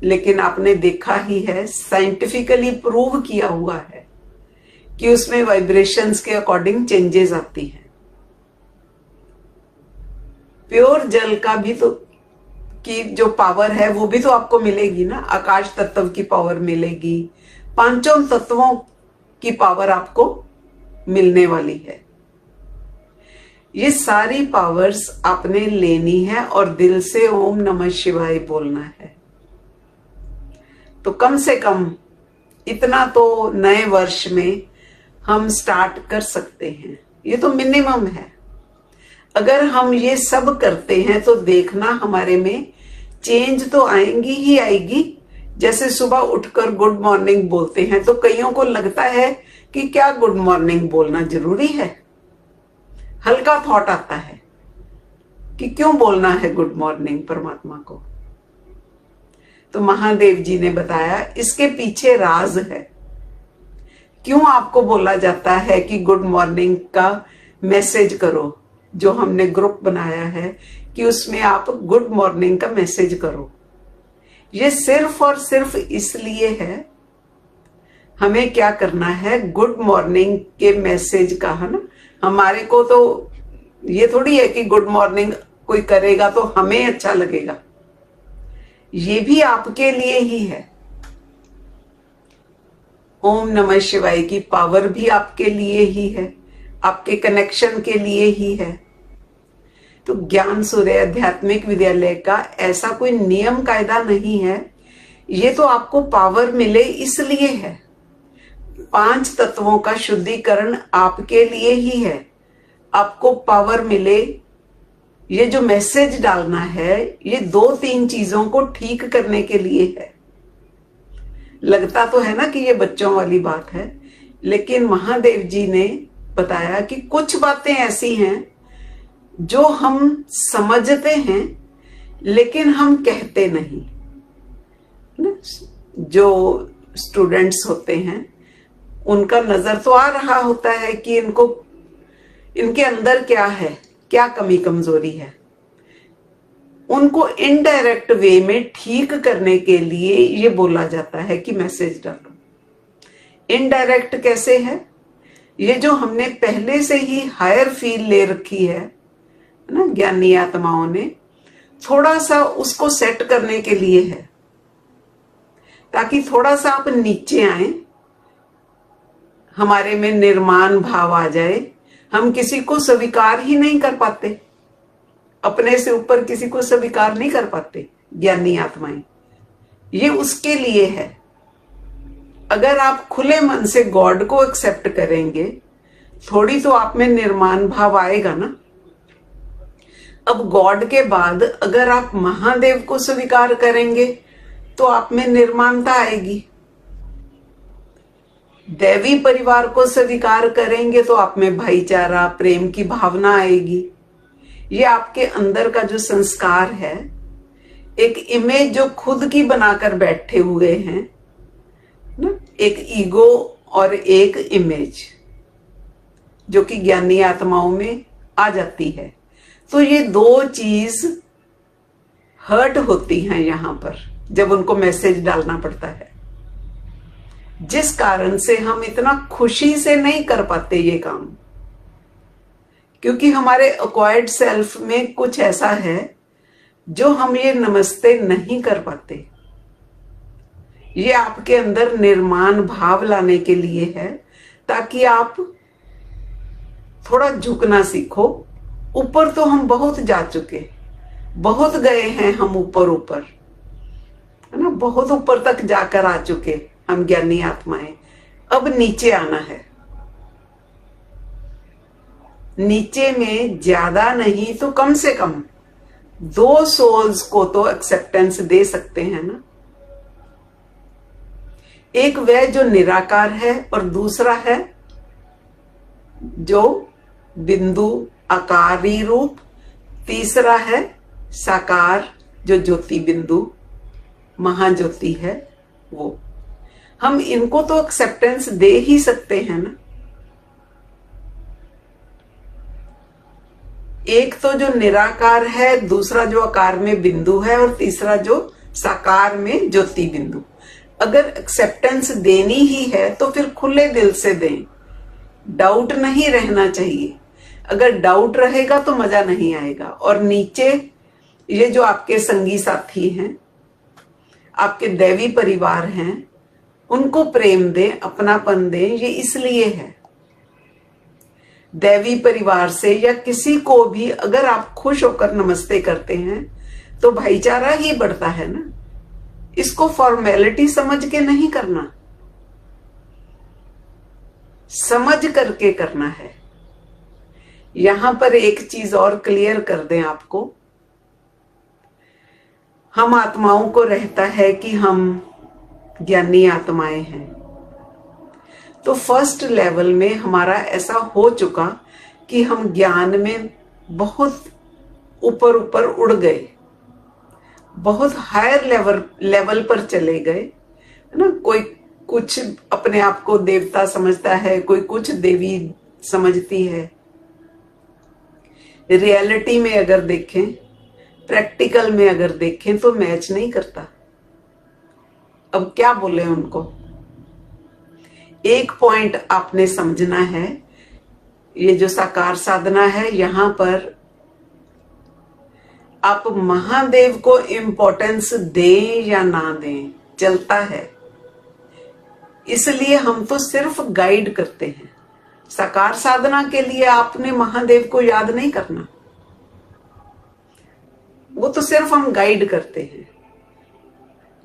Speaker 1: लेकिन आपने देखा ही है, साइंटिफिकली प्रूव किया हुआ है कि उसमें वाइब्रेशंस के अकॉर्डिंग चेंजेस आती हैं। प्योर जल का भी तो की जो पावर है वो भी तो आपको मिलेगी ना। आकाश तत्व की पावर मिलेगी, 5 तत्वों की पावर आपको मिलने वाली है। ये सारी पावर्स आपने लेनी है और दिल से ओम नमः शिवाय बोलना है। तो कम से कम इतना तो नए वर्ष में हम स्टार्ट कर सकते हैं, ये तो मिनिमम है। अगर हम ये सब करते हैं तो देखना हमारे में चेंज तो आएंगी ही आएगी। जैसे सुबह उठकर गुड मॉर्निंग बोलते हैं तो कईयों को लगता है कि क्या गुड मॉर्निंग बोलना जरूरी है। हल्का थॉट आता है कि क्यों बोलना है गुड मॉर्निंग परमात्मा को। तो महादेव जी ने बताया इसके पीछे राज है। क्यों आपको बोला जाता है कि गुड मॉर्निंग का मैसेज करो, जो हमने ग्रुप बनाया है कि उसमें आप गुड मॉर्निंग का मैसेज करो। ये सिर्फ और सिर्फ इसलिए है, हमें क्या करना है, गुड मॉर्निंग के मैसेज का, है ना। हमारे को तो ये थोड़ी है कि गुड मॉर्निंग कोई करेगा तो हमें अच्छा लगेगा, ये भी आपके लिए ही है। ओम नमः शिवाय की पावर भी आपके लिए ही है, आपके कनेक्शन के लिए ही है। तो ज्ञान सूर्य आध्यात्मिक विद्यालय का ऐसा कोई नियम कायदा नहीं है, ये तो आपको पावर मिले इसलिए है। 5 तत्वों का शुद्धिकरण आपके लिए ही है, आपको पावर मिले। ये जो मैसेज डालना है ये 2-3 चीजों को ठीक करने के लिए है। लगता तो है ना कि ये बच्चों वाली बात है, लेकिन महादेव जी ने बताया कि कुछ बातें ऐसी हैं जो हम समझते हैं लेकिन हम कहते नहीं। जो स्टूडेंट्स होते हैं उनका नजर तो आ रहा होता है कि इनके अंदर क्या है, क्या कमी कमजोरी है। उनको इनडायरेक्ट वे में ठीक करने के लिए ये बोला जाता है कि मैसेज डालो। इनडायरेक्ट कैसे है? ये जो हमने पहले से ही हायर फील ले रखी है ना ज्ञानी आत्माओं ने, थोड़ा सा उसको सेट करने के लिए है, ताकि थोड़ा सा आप नीचे आए, हमारे में निर्माण भाव आ जाए। हम किसी को स्वीकार ही नहीं कर पाते, अपने से ऊपर किसी को स्वीकार नहीं कर पाते ज्ञानी आत्माएं। ये उसके लिए है। अगर आप खुले मन से गॉड को एक्सेप्ट करेंगे, थोड़ी तो आप में निर्माण भाव आएगा ना। अब गॉड के बाद अगर आप महादेव को स्वीकार करेंगे तो आप में निर्माणता आएगी। दैवी परिवार को स्वीकार करेंगे तो आप में भाईचारा, प्रेम की भावना आएगी। ये आपके अंदर का जो संस्कार है, एक इमेज जो खुद की बनाकर बैठे हुए हैं ना, एक ईगो और एक इमेज जो कि ज्ञानी आत्माओं में आ जाती है। तो ये दो चीज हर्ट होती हैं यहां पर जब उनको मैसेज डालना पड़ता है, जिस कारण से हम इतना खुशी से नहीं कर पाते ये काम, क्योंकि हमारे अक्वायर्ड सेल्फ में कुछ ऐसा है जो हम ये नमस्ते नहीं कर पाते। ये आपके अंदर निर्माण भाव लाने के लिए है, ताकि आप थोड़ा झुकना सीखो। ऊपर तो हम बहुत जा चुके, बहुत गए हैं हम ऊपर ऊपर, है ना, बहुत ऊपर तक जाकर आ चुके हम ज्ञानी आत्माएं। अब नीचे आना है। नीचे में ज्यादा नहीं तो कम से कम 2 सोल्स को तो एक्सेप्टेंस दे सकते हैं ना। एक वह जो निराकार है और दूसरा है जो बिंदु आकारी रूप, तीसरा है साकार जो ज्योति बिंदु महाज्योति है। वो हम इनको तो एक्सेप्टेंस दे ही सकते हैं ना। एक तो जो निराकार है, दूसरा जो आकार में बिंदु है और तीसरा जो साकार में ज्योति बिंदु। अगर एक्सेप्टेंस देनी ही है तो फिर खुले दिल से दें, डाउट नहीं रहना चाहिए। अगर डाउट रहेगा तो मजा नहीं आएगा। और नीचे ये जो आपके संगी साथी हैं, आपके दैवी परिवार हैं, उनको प्रेम दें, अपनापन दें। ये इसलिए है, दैवी परिवार से या किसी को भी अगर आप खुश होकर नमस्ते करते हैं तो भाईचारा ही बढ़ता है ना। इसको फॉर्मेलिटी समझ के नहीं करना, समझ करके करना है। यहां पर एक चीज और क्लियर कर दें आपको। हम आत्माओं को रहता है कि हम ज्ञानी आत्माएं हैं, तो फर्स्ट लेवल में हमारा ऐसा हो चुका कि हम ज्ञान में बहुत ऊपर ऊपर उड़ गए, बहुत हायर लेवल पर चले गए, है ना। कोई कुछ अपने आप को देवता समझता है, कोई कुछ देवी समझती है। रियलिटी में अगर देखें, प्रैक्टिकल में अगर देखें तो मैच नहीं करता। अब क्या बोले उनको। एक पॉइंट आपने समझना है, ये जो साकार साधना है, यहां पर आप महादेव को इंपॉर्टेंस दें या ना दें, चलता है। इसलिए हम तो सिर्फ गाइड करते हैं। साकार साधना के लिए आपने महादेव को याद नहीं करना, वो तो सिर्फ हम गाइड करते हैं।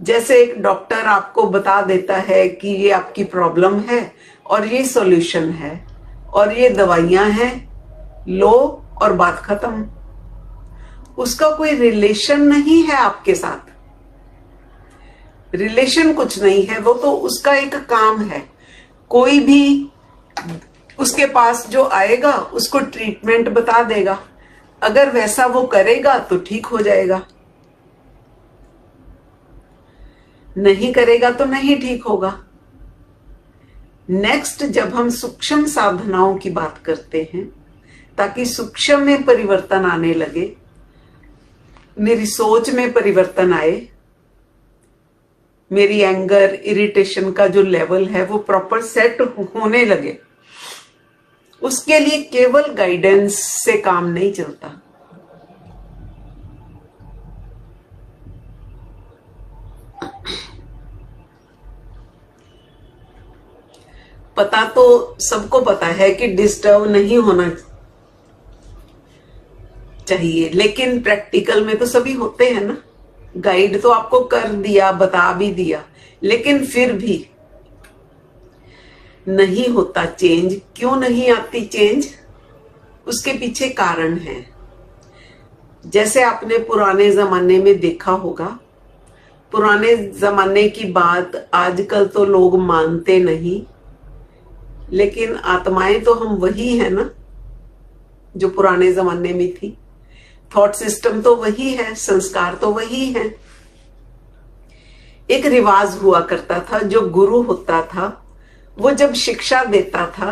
Speaker 1: जैसे एक डॉक्टर आपको बता देता है कि ये आपकी प्रॉब्लम है और ये सॉल्यूशन है और ये दवाइयां हैं, लो और बात खत्म। उसका कोई रिलेशन नहीं है आपके साथ, रिलेशन कुछ नहीं है, वो तो उसका एक काम है। कोई भी उसके पास जो आएगा उसको ट्रीटमेंट बता देगा, अगर वैसा वो करेगा तो ठीक हो जाएगा। नहीं करेगा तो नहीं ठीक होगा। नेक्स्ट, जब हम सूक्ष्म साधनाओं की बात करते हैं ताकि सूक्ष्म में परिवर्तन आने लगे, मेरी सोच में परिवर्तन आए, मेरी एंगर इरिटेशन का जो लेवल है वो प्रॉपर सेट होने लगे, उसके लिए केवल गाइडेंस से काम नहीं चलता। पता तो सबको पता है कि डिस्टर्ब नहीं होना चाहिए, लेकिन प्रैक्टिकल में तो सभी होते हैं ना। गाइड तो आपको कर दिया, बता भी दिया, लेकिन फिर भी नहीं होता चेंज। क्यों नहीं आती चेंज? उसके पीछे कारण है। जैसे आपने पुराने जमाने में देखा होगा, पुराने जमाने की बात आजकल तो लोग मानते नहीं, लेकिन आत्माएं तो हम वही है ना जो पुराने जमाने में थी। थॉट सिस्टम तो वही है, संस्कार तो वही है। एक रिवाज हुआ करता था, जो गुरु होता था वो जब शिक्षा देता था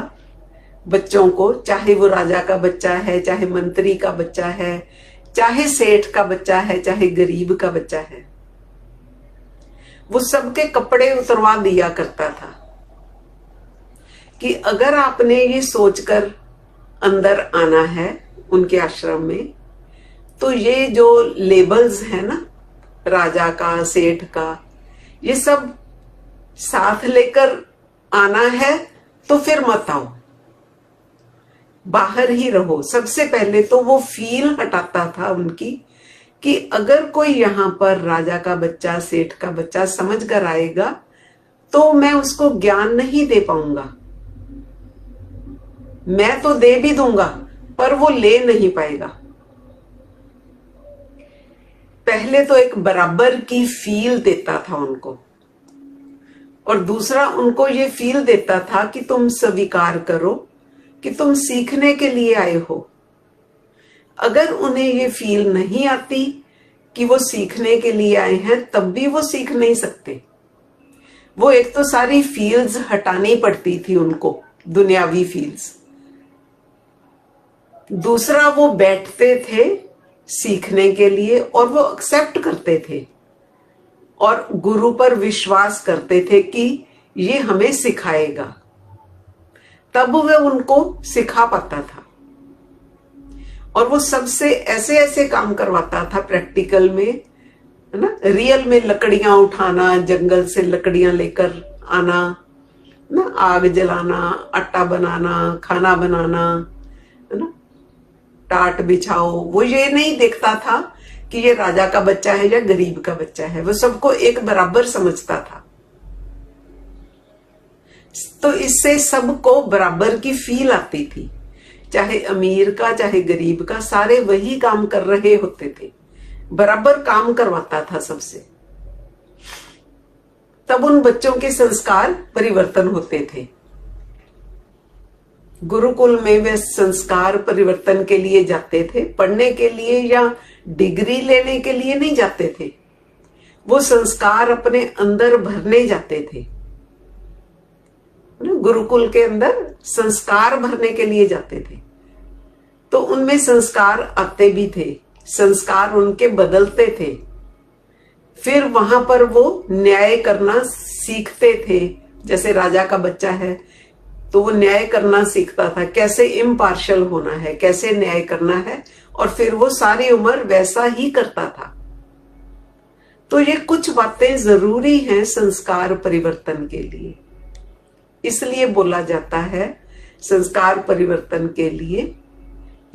Speaker 1: बच्चों को, चाहे वो राजा का बच्चा है, चाहे मंत्री का बच्चा है, चाहे सेठ का बच्चा है, चाहे गरीब का बच्चा है, वो सबके कपड़े उतरवा दिया करता था कि अगर आपने ये सोचकर अंदर आना है उनके आश्रम में, तो ये जो लेबल्स है ना, राजा का, सेठ का, ये सब साथ लेकर आना है, तो फिर मत आओ, बाहर ही रहो। सबसे पहले तो वो फील हटाता था उनकी कि अगर कोई यहां पर राजा का बच्चा, सेठ का बच्चा समझ कर आएगा तो मैं उसको ज्ञान नहीं दे पाऊंगा। मैं तो दे भी दूंगा पर वो ले नहीं पाएगा। पहले तो एक बराबर की फील देता था उनको, और दूसरा उनको ये फील देता था कि तुम स्वीकार करो कि तुम सीखने के लिए आए हो। अगर उन्हें ये फील नहीं आती कि वो सीखने के लिए आए हैं, तब भी वो सीख नहीं सकते। वो एक तो सारी फील्स हटानी पड़ती थी उनको, दुनियावी फील्स। दूसरा, वो बैठते थे सीखने के लिए और वो एक्सेप्ट करते थे और गुरु पर विश्वास करते थे कि ये हमें सिखाएगा, तब वह उनको सिखा पाता था। और वो सबसे ऐसे ऐसे काम करवाता था प्रैक्टिकल में, है ना, रियल में लकड़ियां उठाना, जंगल से लकड़ियां लेकर आना, ना, आग जलाना, आटा बनाना, खाना बनाना, है ना, टाट बिछाओ। वो ये नहीं देखता था कि ये राजा का बच्चा है या गरीब का बच्चा है, वो सबको एक बराबर समझता था। तो इससे सबको बराबर की फील आती थी, चाहे अमीर का चाहे गरीब का, सारे वही काम कर रहे होते थे, बराबर काम करवाता था सबसे। तब उन बच्चों के संस्कार परिवर्तन होते थे। गुरुकुल में वे संस्कार परिवर्तन के लिए जाते थे, पढ़ने के लिए या डिग्री लेने के लिए नहीं जाते थे। वो संस्कार अपने अंदर भरने जाते थे। गुरुकुल के अंदर संस्कार भरने के लिए जाते थे, तो उनमें संस्कार आते भी थे, संस्कार उनके बदलते थे। फिर वहां पर वो न्याय करना सीखते थे। जैसे राजा का बच्चा है तो वो न्याय करना सीखता था, कैसे इम्पार्शल होना है, कैसे न्याय करना है, और फिर वो सारी उम्र वैसा ही करता था। तो ये कुछ बातें जरूरी हैं संस्कार परिवर्तन के लिए। इसलिए बोला जाता है संस्कार परिवर्तन के लिए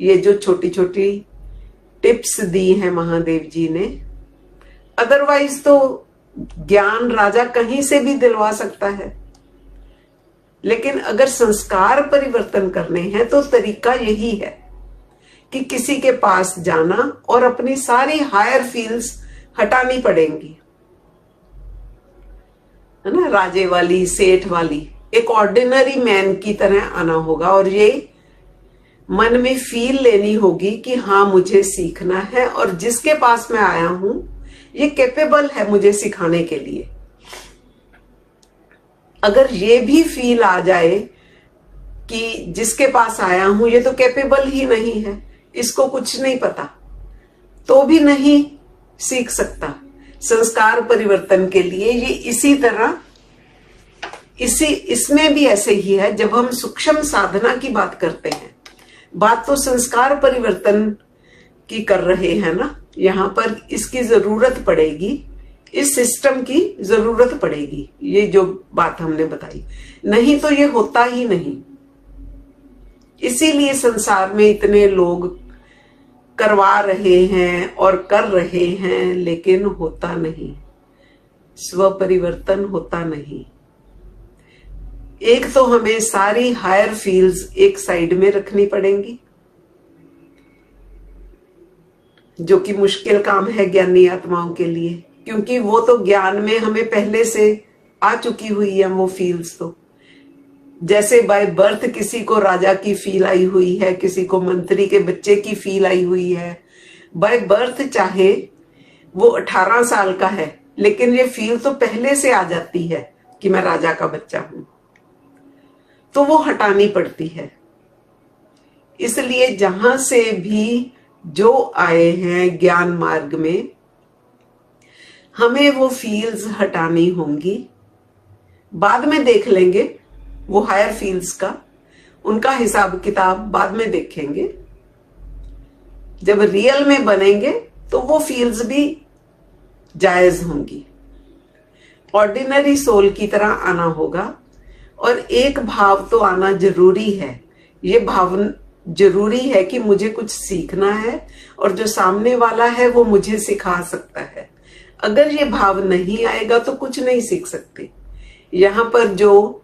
Speaker 1: ये जो छोटी छोटी टिप्स दी हैं महादेव जी ने। अदरवाइज तो ज्ञान राजा कहीं से भी दिलवा सकता है, लेकिन अगर संस्कार परिवर्तन करने हैं तो तरीका यही है कि किसी के पास जाना और अपनी सारी हायर फील्स हटानी पड़ेंगी, है ना, राजे वाली, सेठ वाली, एक ऑर्डिनरी मैन की तरह आना होगा। और ये मन में फील लेनी होगी कि हाँ मुझे सीखना है और जिसके पास मैं आया हूं ये कैपेबल है मुझे सिखाने के लिए। अगर ये भी फील आ जाए कि जिसके पास आया हूं ये तो कैपेबल ही नहीं है, इसको कुछ नहीं पता, तो भी नहीं सीख सकता। संस्कार परिवर्तन के लिए ये इसी तरह इसमें भी ऐसे ही है। जब हम सूक्ष्म साधना की बात करते हैं, बात तो संस्कार परिवर्तन की कर रहे हैं ना, यहां पर इसकी जरूरत पड़ेगी, इस सिस्टम की जरूरत पड़ेगी, ये जो बात हमने बताई, नहीं तो ये होता ही नहीं। इसीलिए संसार में इतने लोग करवा रहे हैं और कर रहे हैं, लेकिन होता नहीं, स्व परिवर्तन होता नहीं। एक तो हमें सारी हायर फील्ड्स एक साइड में रखनी पड़ेंगी, जो कि मुश्किल काम है ज्ञानी आत्माओं के लिए, क्योंकि वो तो ज्ञान में हमें पहले से आ चुकी हुई है वो फील्ड्स। तो जैसे बाय बर्थ किसी को राजा की फील आई हुई है, किसी को मंत्री के बच्चे की फील आई हुई है बाय बर्थ, चाहे वो 18 साल का है, लेकिन ये फील तो पहले से आ जाती है कि मैं राजा का बच्चा हूं, तो वो हटानी पड़ती है। इसलिए जहां से भी जो आए हैं ज्ञान मार्ग में, हमें वो फील्ड्स हटानी होंगी। बाद में देख लेंगे वो हायर फील्ड्स का, उनका हिसाब किताब बाद में देखेंगे। जब रियल में बनेंगे तो वो फील्ड्स भी जायज होंगी। ऑर्डिनरी सोल की तरह आना होगा, और एक भाव तो आना जरूरी है। ये भाव जरूरी है कि मुझे कुछ सीखना है और जो सामने वाला है वो मुझे सिखा सकता है। अगर ये भाव नहीं आएगा तो कुछ नहीं सीख सकते। यहाँ पर जो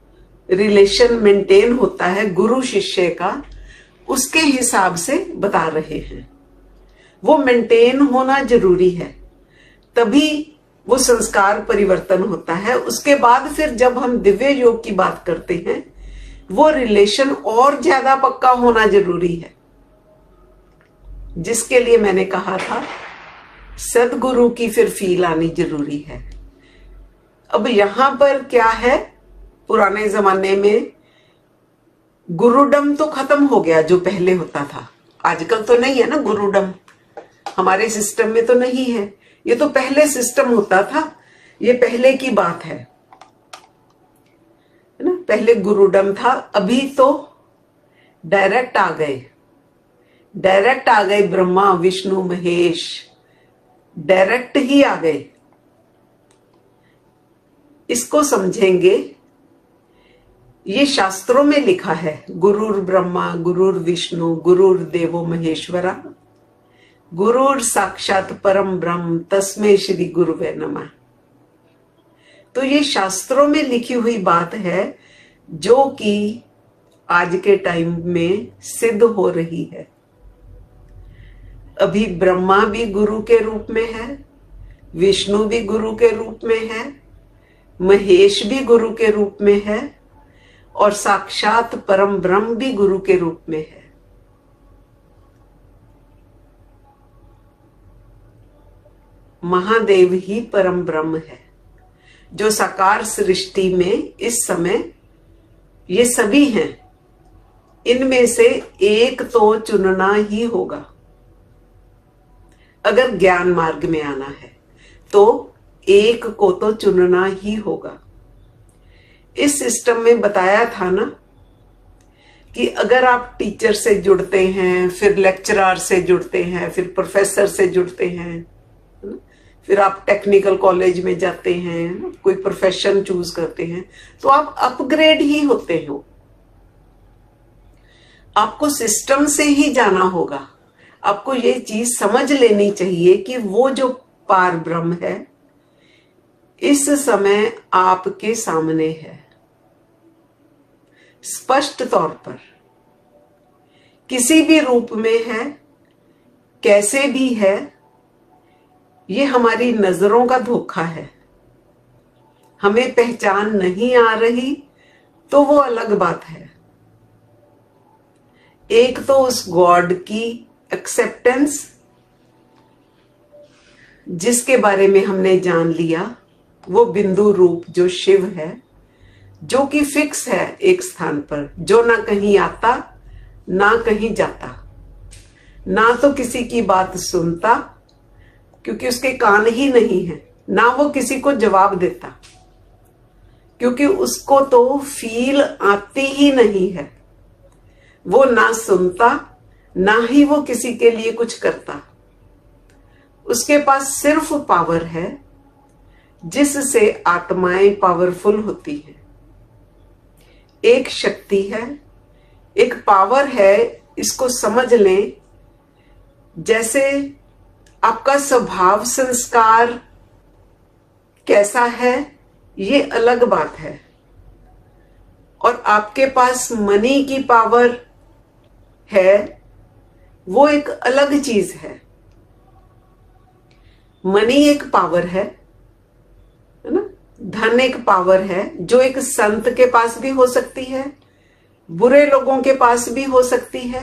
Speaker 1: रिलेशन मेंटेन होता है गुरु शिष्य का, उसके हिसाब से बता रहे हैं, वो मेंटेन होना जरूरी है, तभी वो संस्कार परिवर्तन होता है। उसके बाद फिर जब हम दिव्य योग की बात करते हैं, वो रिलेशन और ज्यादा पक्का होना जरूरी है, जिसके लिए मैंने कहा था सदगुरु की फिर फील आनी जरूरी है। अब यहां पर क्या है, पुराने जमाने में गुरुडम तो खत्म हो गया जो पहले होता था, आजकल तो नहीं है ना गुरुडम, हमारे सिस्टम में तो नहीं है। ये तो पहले सिस्टम होता था, ये पहले की बात है ना, पहले गुरुडम था। अभी तो डायरेक्ट आ गए ब्रह्मा विष्णु महेश, डायरेक्ट ही आ गए। इसको समझेंगे, ये शास्त्रों में लिखा है, गुरुर ब्रह्मा गुरुर विष्णु गुरुर देवो महेश्वरा, गुरुर साक्षात परम ब्रह्म तस्मै श्री गुरुवे नमः। तो ये शास्त्रों में लिखी हुई बात है, जो कि आज के टाइम में सिद्ध हो रही है। अभी ब्रह्मा भी गुरु के रूप में है, विष्णु भी गुरु के रूप में है, महेश भी गुरु के रूप में है, और साक्षात परम ब्रह्म भी गुरु के रूप में है। महादेव ही परम ब्रह्म है, जो साकार सृष्टि में इस समय ये सभी हैं। इनमें से एक तो चुनना ही होगा। अगर ज्ञान मार्ग में आना है तो एक को तो चुनना ही होगा। इस सिस्टम में बताया था ना कि अगर आप टीचर से जुड़ते हैं, फिर लेक्चरर से जुड़ते हैं, फिर प्रोफेसर से जुड़ते हैं, फिर आप टेक्निकल कॉलेज में जाते हैं, कोई प्रोफेशन चूज करते हैं, तो आप अपग्रेड ही होते हो। आपको सिस्टम से ही जाना होगा। आपको ये चीज समझ लेनी चाहिए कि वो जो पार ब्रह्म है इस समय आपके सामने है, स्पष्ट तौर पर, किसी भी रूप में है, कैसे भी है। ये हमारी नजरों का धोखा है। हमें पहचान नहीं आ रही तो वो अलग बात है। एक तो उस गॉड की एक्सेप्टेंस, जिसके बारे में हमने जान लिया, वो बिंदु रूप जो शिव है, जो कि फिक्स है एक स्थान पर, जो ना कहीं आता ना कहीं जाता, ना तो किसी की बात सुनता क्योंकि उसके कान ही नहीं है, ना वो किसी को जवाब देता क्योंकि उसको तो फील आती ही नहीं है। वो ना सुनता ना ही वो किसी के लिए कुछ करता। उसके पास सिर्फ पावर है जिससे आत्माएं पावरफुल होती हैं। एक शक्ति है, एक पावर है, इसको समझ लें। जैसे आपका स्वभाव संस्कार कैसा है ये अलग बात है, और आपके पास मनी की पावर है वो एक अलग चीज है। मनी एक पावर है ना, धन एक पावर है जो एक संत के पास भी हो सकती है, बुरे लोगों के पास भी हो सकती है,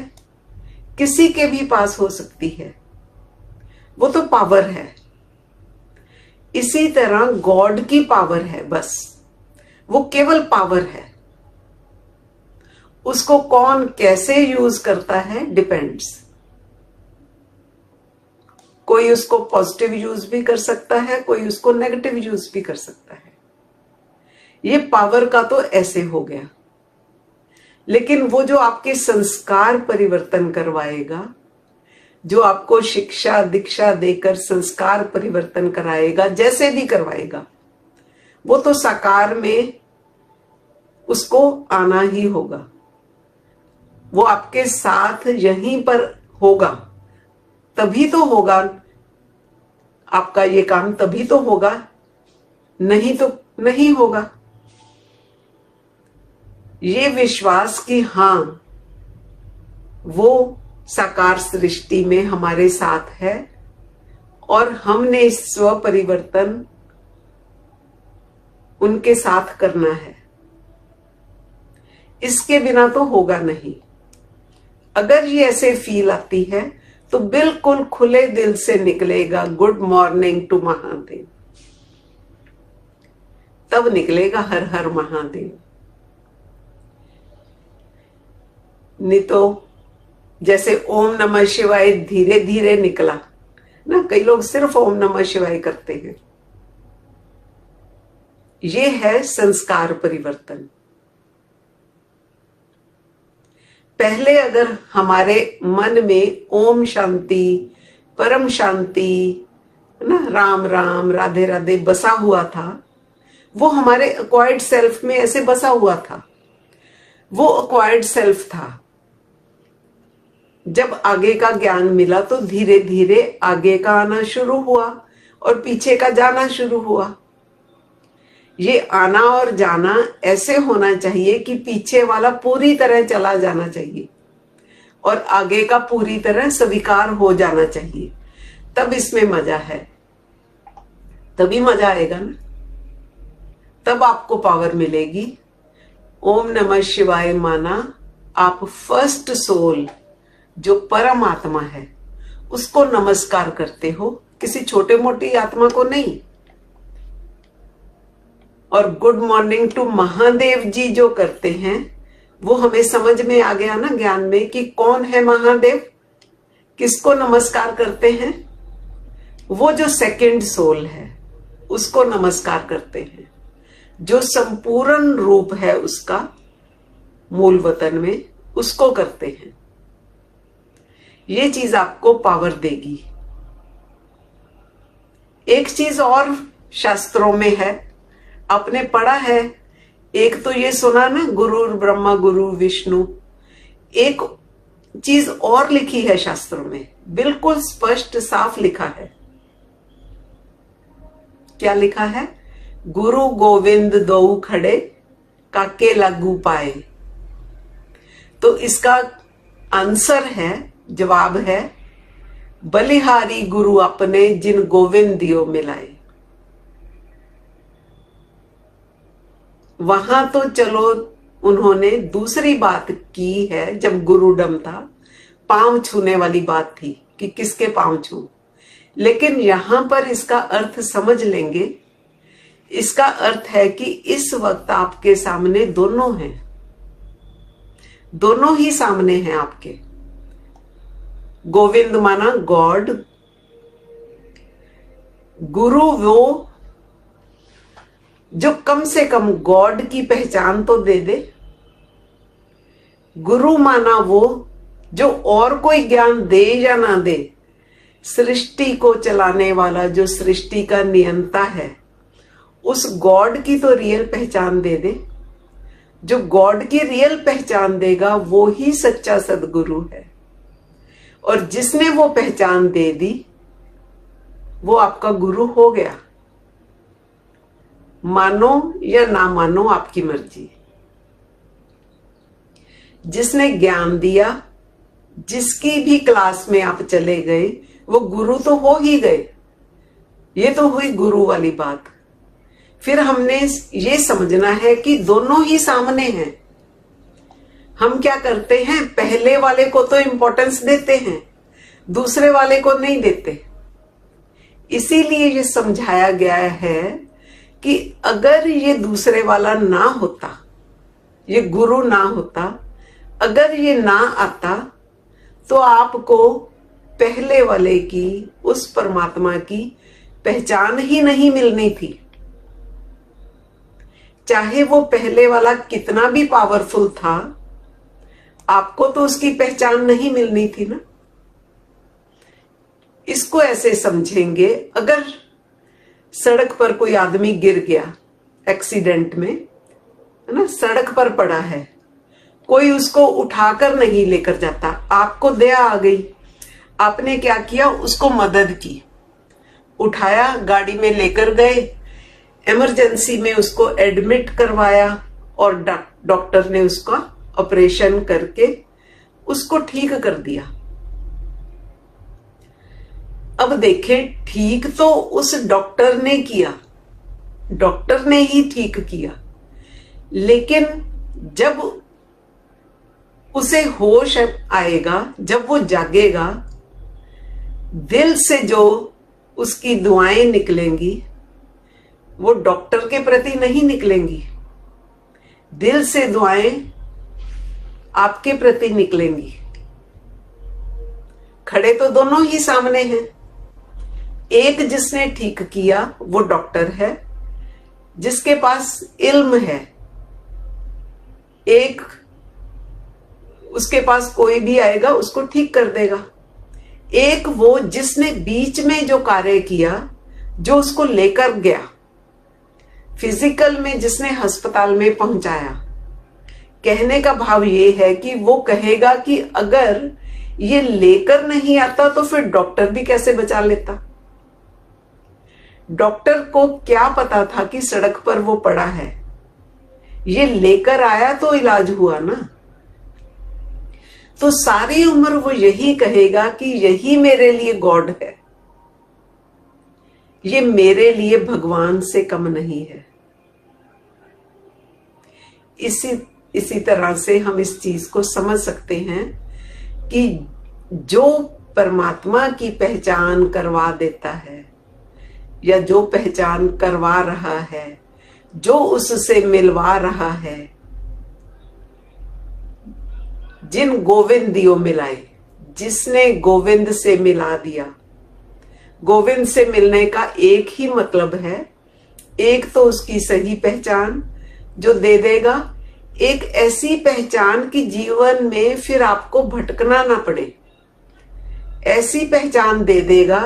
Speaker 1: किसी के भी पास हो सकती है। वो तो पावर है। इसी तरह गॉड की पावर है, बस वो केवल पावर है। उसको कौन कैसे यूज करता है डिपेंड्स। कोई उसको पॉजिटिव यूज भी कर सकता है, कोई उसको नेगेटिव यूज भी कर सकता है। ये पावर का तो ऐसे हो गया। लेकिन वो जो आपके संस्कार परिवर्तन करवाएगा, जो आपको शिक्षा दीक्षा देकर संस्कार परिवर्तन कराएगा, जैसे भी करवाएगा, वो तो साकार में उसको आना ही होगा। वो आपके साथ यहीं पर होगा, तभी तो होगा आपका ये काम, तभी तो होगा, नहीं तो नहीं होगा। ये विश्वास कि हां वो साकार सृष्टि में हमारे साथ है और हमने स्व परिवर्तन उनके साथ करना है, इसके बिना तो होगा नहीं। अगर ये ऐसे फील आती है तो बिल्कुल खुले दिल से निकलेगा गुड मॉर्निंग टू महादेव, तब निकलेगा हर हर महादेव। नहीं तो जैसे ओम नमः शिवाय धीरे धीरे निकला ना, कई लोग सिर्फ ओम नमः शिवाय करते हैं। ये है संस्कार परिवर्तन। पहले अगर हमारे मन में ओम शांति, परम शांति, ना राम राम राधे राधे बसा हुआ था, वो हमारे एक्वायर्ड सेल्फ में ऐसे बसा हुआ था, वो एक्वायर्ड सेल्फ था। जब आगे का ज्ञान मिला तो धीरे धीरे आगे का आना शुरू हुआ और पीछे का जाना शुरू हुआ। ये आना और जाना ऐसे होना चाहिए कि पीछे वाला पूरी तरह चला जाना चाहिए और आगे का पूरी तरह स्वीकार हो जाना चाहिए, तब इसमें मजा है, तभी मजा आएगा ना, तब आपको पावर मिलेगी। ओम नमः शिवाय माना, आप फर्स्ट सोल जो परम आत्मा है उसको नमस्कार करते हो, किसी छोटे मोटी आत्मा को नहीं। और गुड मॉर्निंग टू महादेव जी जो करते हैं वो हमें समझ में आ गया ना ज्ञान में कि कौन है महादेव, किसको नमस्कार करते हैं। वो जो सेकंड सोल है उसको नमस्कार करते हैं, जो संपूर्ण रूप है उसका मूल वतन में, उसको करते हैं। ये चीज आपको पावर देगी। एक चीज और शास्त्रों में है, आपने पढ़ा है, एक तो ये सुना ना गुरु ब्रह्मा गुरु विष्णु, एक चीज और लिखी है शास्त्रों में, बिल्कुल स्पष्ट साफ लिखा है। क्या लिखा है? गुरु गोविंद दो खड़े काके लागू पाए। तो इसका आंसर है, जवाब है, बलिहारी गुरु अपने जिन गोविंद दियो मिलाए। वहां तो चलो उन्होंने दूसरी बात की है, जब गुरुडम था, पांव छूने वाली बात थी कि किसके पांव छू, लेकिन यहां पर इसका अर्थ समझ लेंगे। इसका अर्थ है कि इस वक्त आपके सामने दोनों हैं, दोनों ही सामने हैं आपके। गोविंद माना गॉड, गुरु वो जो कम से कम गॉड की पहचान तो दे दे। गुरु माना वो जो और कोई ज्ञान दे या ना दे, सृष्टि को चलाने वाला जो सृष्टि का नियंता है, उस गॉड की तो रियल पहचान दे दे। जो गॉड की रियल पहचान देगा वो ही सच्चा सदगुरु है। और जिसने वो पहचान दे दी वो आपका गुरु हो गया। मानो या ना मानो आपकी मर्जी। जिसने ज्ञान दिया, जिसकी भी क्लास में आप चले गए, वो गुरु तो हो ही गए। ये तो हुई गुरु वाली बात। फिर हमने ये समझना है कि दोनों ही सामने हैं। हम क्या करते हैं, पहले वाले को तो इंपॉर्टेंस देते हैं, दूसरे वाले को नहीं देते। इसीलिए ये समझाया गया है कि अगर ये दूसरे वाला ना होता, ये गुरु ना होता, अगर ये ना आता, तो आपको पहले वाले की, उस परमात्मा की पहचान ही नहीं मिलनी थी। चाहे वो पहले वाला कितना भी पावरफुल था, आपको तो उसकी पहचान नहीं मिलनी थी ना। इसको ऐसे समझेंगे, अगर सड़क पर कोई आदमी गिर गया एक्सीडेंट में, है ना, सड़क पर पड़ा है, कोई उसको उठाकर नहीं लेकर जाता, आपको दया आ गई, आपने क्या किया, उसको मदद की, उठाया, गाड़ी में लेकर गए, इमरजेंसी में उसको एडमिट करवाया और डॉक्टर ने उसका ऑपरेशन करके उसको ठीक कर दिया। अब देखें, ठीक तो उस डॉक्टर ने किया, डॉक्टर ने ही ठीक किया, लेकिन जब उसे होश आएगा, जब वो जागेगा, दिल से जो उसकी दुआएं निकलेंगी वो डॉक्टर के प्रति नहीं निकलेंगी, दिल से दुआएं आपके प्रति निकलेंगी। खड़े तो दोनों ही सामने हैं। एक जिसने ठीक किया वो डॉक्टर है, जिसके पास इल्म है। एक उसके पास कोई भी आएगा उसको ठीक कर देगा। एक वो जिसने बीच में जो कार्य किया, जो उसको लेकर गया, फिजिकल में जिसने अस्पताल में पहुंचाया। कहने का भाव ये है कि वो कहेगा कि अगर ये लेकर नहीं आता तो फिर डॉक्टर भी कैसे बचा लेता। डॉक्टर को क्या पता था कि सड़क पर वो पड़ा है, ये लेकर आया तो इलाज हुआ ना। तो सारी उम्र वो यही कहेगा कि यही मेरे लिए गॉड है, ये मेरे भगवान से कम नहीं है। इसी तरह से हम इस चीज को समझ सकते हैं कि जो परमात्मा की पहचान करवा देता है या जो पहचान करवा रहा है, जो उससे मिलवा रहा है, जिन गोविंदियों मिलाए, जिसने गोविंद से मिला दिया। गोविंद से मिलने का एक ही मतलब है, एक तो उसकी सही पहचान जो दे देगा, एक ऐसी पहचान कि जीवन में फिर आपको भटकना ना पड़े, ऐसी पहचान दे देगा।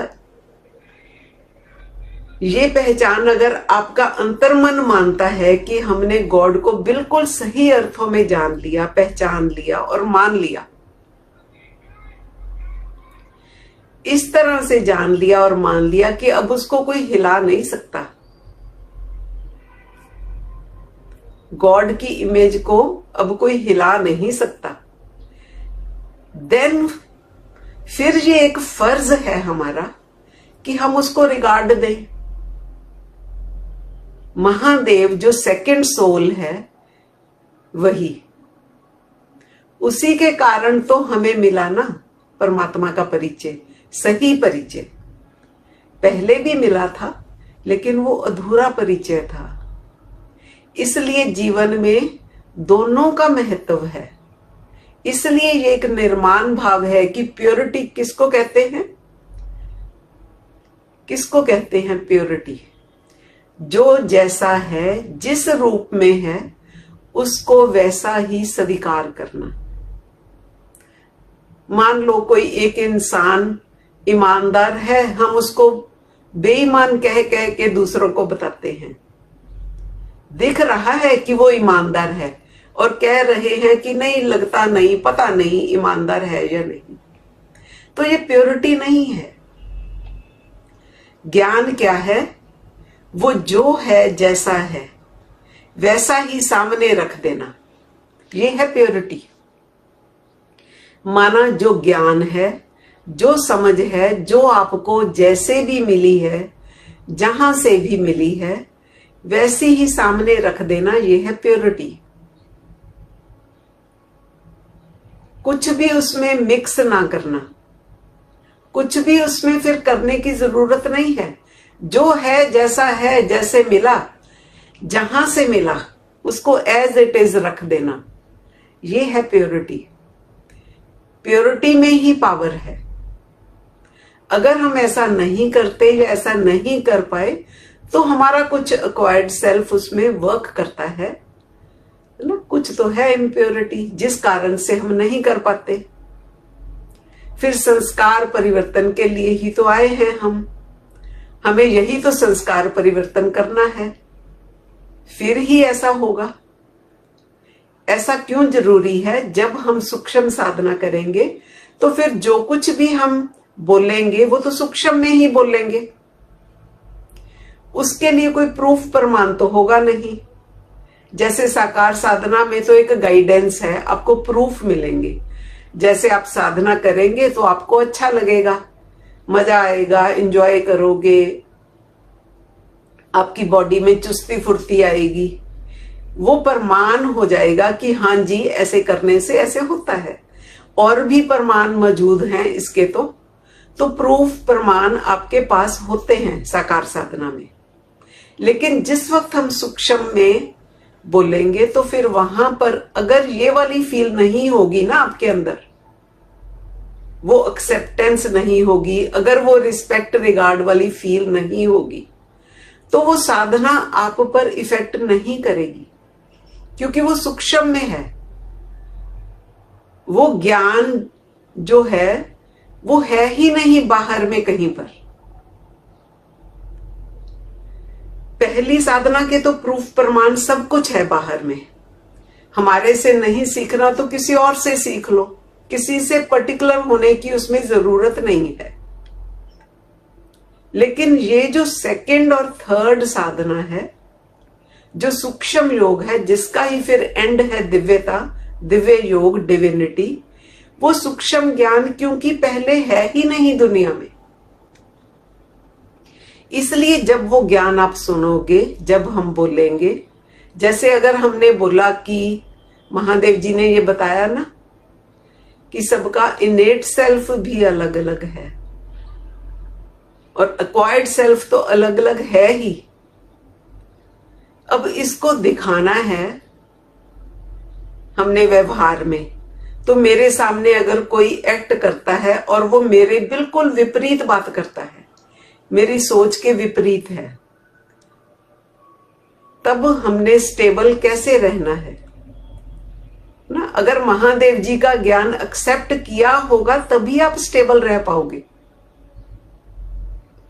Speaker 1: ये पहचान अगर आपका अंतर्मन मानता है कि हमने गॉड को बिल्कुल सही अर्थों में जान लिया, पहचान लिया और मान लिया, इस तरह से जान लिया और मान लिया कि अब उसको कोई हिला नहीं सकता, गॉड की इमेज को अब कोई हिला नहीं सकता, देन फिर ये एक फर्ज है हमारा कि हम उसको रिगार्ड दें। महादेव जो सेकंड सोल है वही, उसी के कारण तो हमें मिला ना परमात्मा का परिचय, सही परिचय। पहले भी मिला था लेकिन वो अधूरा परिचय था। इसलिए जीवन में दोनों का महत्व है। इसलिए ये एक निर्माण भाव है कि प्योरिटी किसको कहते हैं? किसको कहते हैं प्योरिटी? जो जैसा है, जिस रूप में है, उसको वैसा ही स्वीकार करना। मान लो कोई एक इंसान ईमानदार है, हम उसको बेईमान कह कह के दूसरों को बताते हैं। दिख रहा है कि वो ईमानदार है और कह रहे हैं कि नहीं, लगता नहीं, पता नहीं ईमानदार है या नहीं। तो ये प्योरिटी नहीं है। ज्ञान क्या है? वो जो है, जैसा है, वैसा ही सामने रख देना। ये है प्योरिटी। माना जो ज्ञान है, जो समझ है, जो आपको जैसे भी मिली है, जहां से भी मिली है, वैसी ही सामने रख देना। ये है प्योरिटी। कुछ भी उसमें मिक्स ना करना, कुछ भी उसमें फिर करने की जरूरत नहीं है। जो है, जैसा है, जैसे मिला, जहां से मिला, उसको एज इट इज रख देना। ये है प्योरिटी। प्योरिटी में ही पावर है। अगर हम ऐसा नहीं करते या ऐसा नहीं कर पाए तो हमारा कुछ एक्वायर्ड सेल्फ उसमें वर्क करता है ना। कुछ तो है इम्प्योरिटी जिस कारण से हम नहीं कर पाते। फिर संस्कार परिवर्तन के लिए ही तो आए हैं हम। हमें यही तो संस्कार परिवर्तन करना है, फिर ही ऐसा होगा। ऐसा क्यों जरूरी है? जब हम सूक्ष्म साधना करेंगे तो फिर जो कुछ भी हम बोलेंगे वो तो सूक्ष्म में ही बोलेंगे। उसके लिए कोई प्रूफ प्रमाण तो होगा नहीं। जैसे साकार साधना में तो एक गाइडेंस है, आपको प्रूफ मिलेंगे। जैसे आप साधना करेंगे तो आपको अच्छा लगेगा, मजा आएगा, एंजॉय करोगे, आपकी बॉडी में चुस्ती फुर्ती आएगी। वो प्रमाण हो जाएगा कि हाँ जी, ऐसे करने से ऐसे होता है। और भी प्रमाण मौजूद हैं इसके तो प्रूफ प्रमाण आपके पास होते हैं साकार साधना में। लेकिन जिस वक्त हम सूक्ष्म में बोलेंगे तो फिर वहां पर अगर ये वाली फील नहीं होगी ना आपके अंदर, वो एक्सेप्टेंस नहीं होगी, अगर वो रिस्पेक्ट रिगार्ड वाली फील नहीं होगी, तो वो साधना आप पर इफेक्ट नहीं करेगी, क्योंकि वो सूक्ष्म में है। वो ज्ञान जो है वो है ही नहीं बाहर में कहीं पर। पहली साधना के तो प्रूफ प्रमाण सब कुछ है बाहर में। हमारे से नहीं सीखना तो किसी और से सीख लो, किसी से पर्टिकुलर होने की उसमें जरूरत नहीं है। लेकिन ये जो सेकंड और थर्ड साधना है, जो सूक्ष्म योग है, जिसका ही फिर एंड है दिव्यता, दिव्य योग, डिविनिटी, वो सूक्ष्म ज्ञान क्योंकि पहले है ही नहीं दुनिया में, इसलिए जब वो ज्ञान आप सुनोगे, जब हम बोलेंगे, जैसे अगर हमने बोला कि महादेव जी ने ये बताया ना कि सबका इनेट सेल्फ भी अलग अलग है और एक्वायर्ड सेल्फ तो अलग अलग है ही। अब इसको दिखाना है हमने व्यवहार में। तो मेरे सामने अगर कोई एक्ट करता है और वो मेरे बिल्कुल विपरीत बात करता है, मेरी सोच के विपरीत है, तब हमने स्टेबल कैसे रहना है ना। अगर महादेव जी का ज्ञान एक्सेप्ट किया होगा तभी आप स्टेबल रह पाओगे,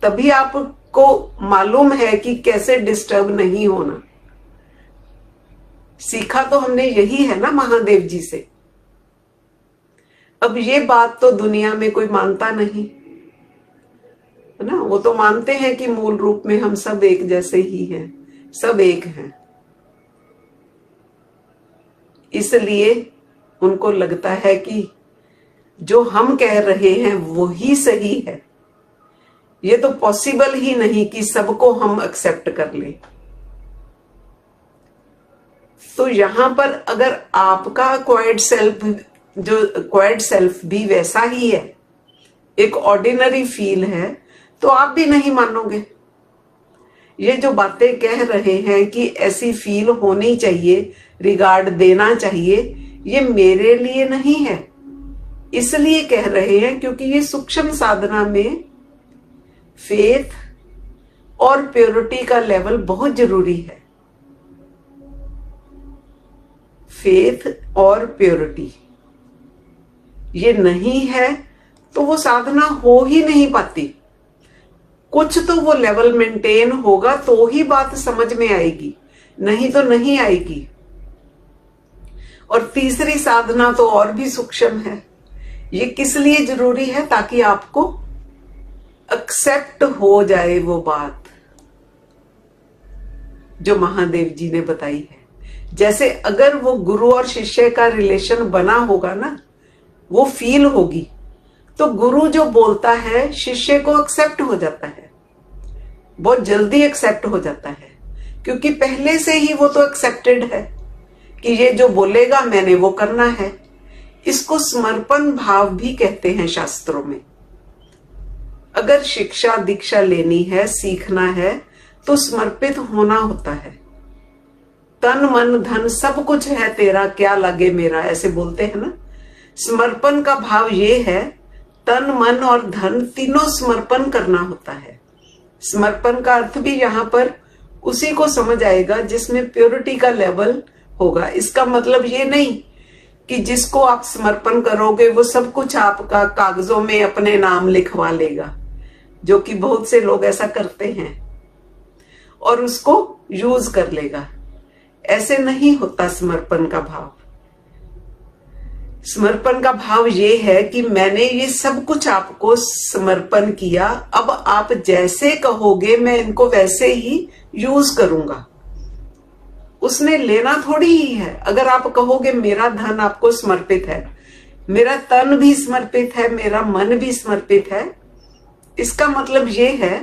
Speaker 1: तभी आपको मालूम है कि कैसे डिस्टर्ब नहीं होना। सीखा तो हमने यही है ना महादेव जी से। अब ये बात तो दुनिया में कोई मानता नहीं है ना। वो तो मानते हैं कि मूल रूप में हम सब एक जैसे ही हैं, सब एक हैं। इसलिए उनको लगता है कि जो हम कह रहे हैं वो ही सही है। ये तो पॉसिबल ही नहीं कि सबको हम एक्सेप्ट कर लें। तो यहां पर अगर आपका एक्वायर्ड सेल्फ, जो एक्वायर्ड सेल्फ भी वैसा ही है, एक ऑर्डिनरी फील है, तो आप भी नहीं मानोगे। ये जो बातें कह रहे हैं कि ऐसी फील होनी चाहिए, रिगार्ड देना चाहिए, ये मेरे लिए नहीं है। इसलिए कह रहे हैं क्योंकि ये सूक्ष्म साधना में फेथ और प्योरिटी का लेवल बहुत जरूरी है। फेथ और प्योरिटी ये नहीं है तो वो साधना हो ही नहीं पाती। कुछ तो वो लेवल मेंटेन होगा तो ही बात समझ में आएगी, नहीं तो नहीं आएगी। और तीसरी साधना तो और भी सूक्ष्म है। ये किस लिए जरूरी है? ताकि आपको एक्सेप्ट हो जाए वो बात जो महादेव जी ने बताई है। जैसे अगर वो गुरु और शिष्य का रिलेशन बना होगा ना, वो फील होगी, तो गुरु जो बोलता है शिष्य को एक्सेप्ट हो जाता है, बहुत जल्दी एक्सेप्ट हो जाता है, क्योंकि पहले से ही वो तो एक्सेप्टेड है कि ये जो बोलेगा मैंने वो करना है। इसको समर्पण भाव भी कहते हैं शास्त्रों में। अगर शिक्षा दीक्षा लेनी है, सीखना है, तो समर्पित होना होता है। तन मन धन सब कुछ है तेरा, क्या लगे मेरा, ऐसे बोलते हैं ना। समर्पण का भाव ये है, तन मन और धन तीनों समर्पण करना होता है। समर्पण का अर्थ भी यहाँ पर उसी को समझ आएगा जिसमें प्योरिटी का लेवल होगा। इसका मतलब ये नहीं कि जिसको आप समर्पण करोगे वो सब कुछ आपका कागजों में अपने नाम लिखवा लेगा, जो कि बहुत से लोग ऐसा करते हैं, और उसको यूज कर लेगा। ऐसे नहीं होता समर्पण का भाव। समर्पण का भाव ये है कि मैंने ये सब कुछ आपको समर्पण किया, अब आप जैसे कहोगे मैं इनको वैसे ही यूज करूंगा। उसने लेना थोड़ी ही है। अगर आप कहोगे मेरा धन आपको समर्पित है, मेरा तन भी समर्पित है, मेरा मन भी समर्पित है, इसका मतलब ये है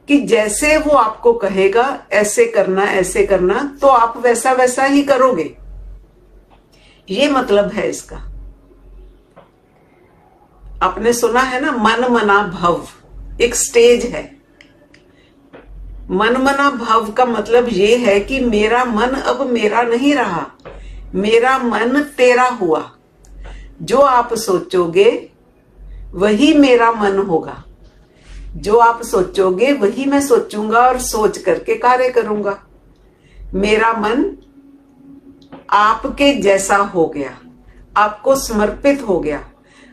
Speaker 1: कि जैसे वो आपको कहेगा ऐसे करना, तो आप वैसा वैसा ही करोगे। ये मतलब है इसका। आपने सुना है ना, मन मना भव, एक स्टेज है। मन मना भव का मतलब ये है कि मेरा मन अब मेरा नहीं रहा, मेरा मन तेरा हुआ। जो आप सोचोगे वही मेरा मन होगा, जो आप सोचोगे वही मैं सोचूंगा और सोच करके कार्य करूंगा। मेरा मन आपके जैसा हो गया, आपको समर्पित हो गया,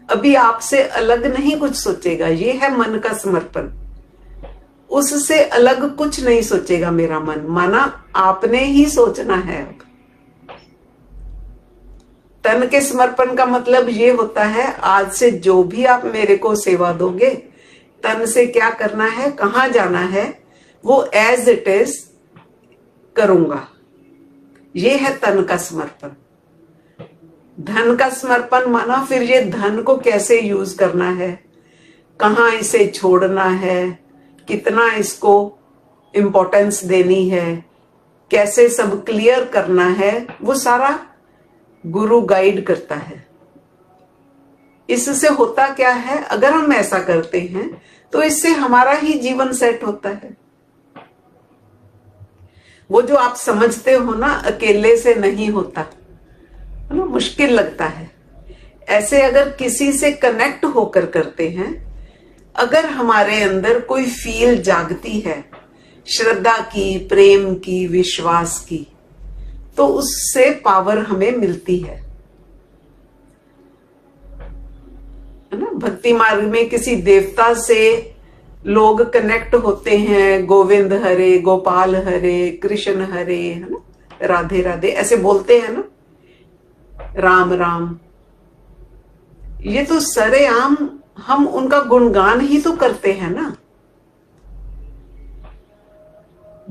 Speaker 1: अभी आपसे अलग नहीं कुछ सोचेगा। ये है मन का समर्पण। उससे अलग कुछ नहीं सोचेगा मेरा मन, माना आपने ही सोचना है। तन के समर्पण का मतलब ये होता है, आज से जो भी आप मेरे को सेवा दोगे, तन से क्या करना है, कहाँ जाना है, वो एज इट इज करूंगा। ये है तन का समर्पण। धन का समर्पण माना फिर ये धन को कैसे यूज करना है, कहाँ इसे छोड़ना है, कितना इसको इंपॉर्टेंस देनी है, कैसे सब क्लियर करना है, वो सारा गुरु गाइड करता है। इससे होता क्या है, अगर हम ऐसा करते हैं तो इससे हमारा ही जीवन सेट होता है। वो जो आप समझते हो ना, अकेले से नहीं होता है ना, मुश्किल लगता है। ऐसे अगर किसी से कनेक्ट होकर करते हैं, अगर हमारे अंदर कोई फील जागती है, श्रद्धा की, प्रेम की, विश्वास की, तो उससे पावर हमें मिलती है ना। भक्ति मार्ग में किसी देवता से लोग कनेक्ट होते हैं, गोविंद हरे, गोपाल हरे, कृष्ण हरे, है ना, राधे राधे ऐसे बोलते हैं ना, राम राम। ये तो सरेआम हम उनका गुणगान ही तो करते हैं ना।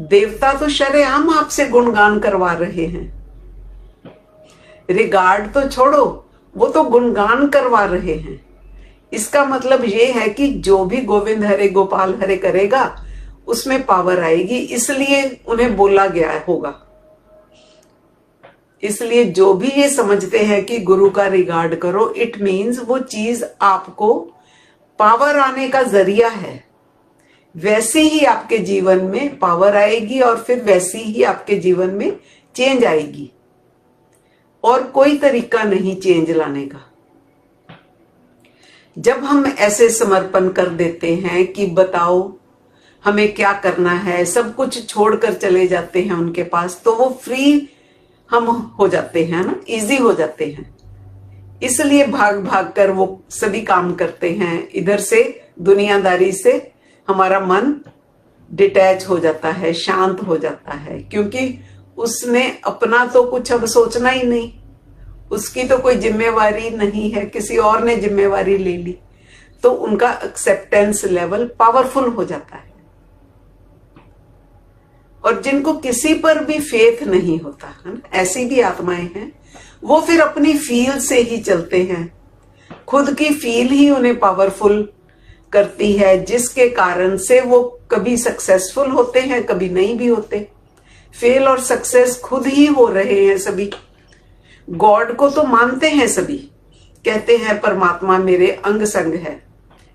Speaker 1: देवता तो शरेआम आपसे गुणगान करवा रहे हैं। रिगार्ड तो छोड़ो, वो तो गुणगान करवा रहे हैं। इसका मतलब ये है कि जो भी गोविंद हरे गोपाल हरे करेगा उसमें पावर आएगी, इसलिए उन्हें बोला गया होगा। इसलिए जो भी ये समझते हैं कि गुरु का रिगार्ड करो, इट मीन्स वो चीज आपको पावर आने का जरिया है। वैसे ही आपके जीवन में पावर आएगी और फिर वैसी ही आपके जीवन में चेंज आएगी, और कोई तरीका नहीं चेंज लाने का। जब हम ऐसे समर्पण कर देते हैं कि बताओ हमें क्या करना है, सब कुछ छोड़कर चले जाते हैं उनके पास, तो वो फ्री हम हो जाते हैं ना, इजी हो जाते हैं। इसलिए भाग भाग कर वो सभी काम करते हैं। इधर से दुनियादारी से हमारा मन डिटैच हो जाता है, शांत हो जाता है, क्योंकि उसने अपना तो कुछ अब सोचना ही नहीं, उसकी तो कोई जिम्मेवारी नहीं है, किसी और ने जिम्मेवारी ले ली, तो उनका एक्सेप्टेंस लेवल पावरफुल हो जाता है। और जिनको किसी पर भी फेथ नहीं होता है ना, ऐसी भी आत्माएं हैं, वो फिर अपनी फील से ही चलते हैं। खुद की फील ही उन्हें पावरफुल करती है, जिसके कारण से वो कभी सक्सेसफुल होते हैं, कभी नहीं भी होते। फेल और सक्सेस खुद ही हो रहे हैं सभी। गॉड को तो मानते हैं सभी, कहते हैं परमात्मा मेरे अंग संग है,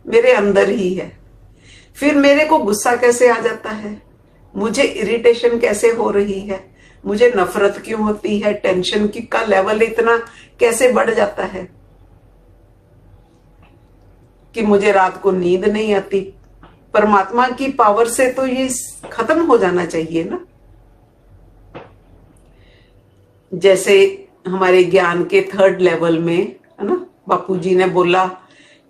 Speaker 1: मेरे अंदर ही है। फिर मेरे को गुस्सा कैसे आ जाता है, मुझे इरिटेशन कैसे हो रही है, मुझे नफरत क्यों होती है, टेंशन की का लेवल इतना कैसे बढ़ जाता है कि मुझे रात को नींद नहीं आती। परमात्मा की पावर से तो ये खत्म हो जाना चाहिए ना। जैसे हमारे ज्ञान के 3rd लेवल में है ना, बापूजी ने बोला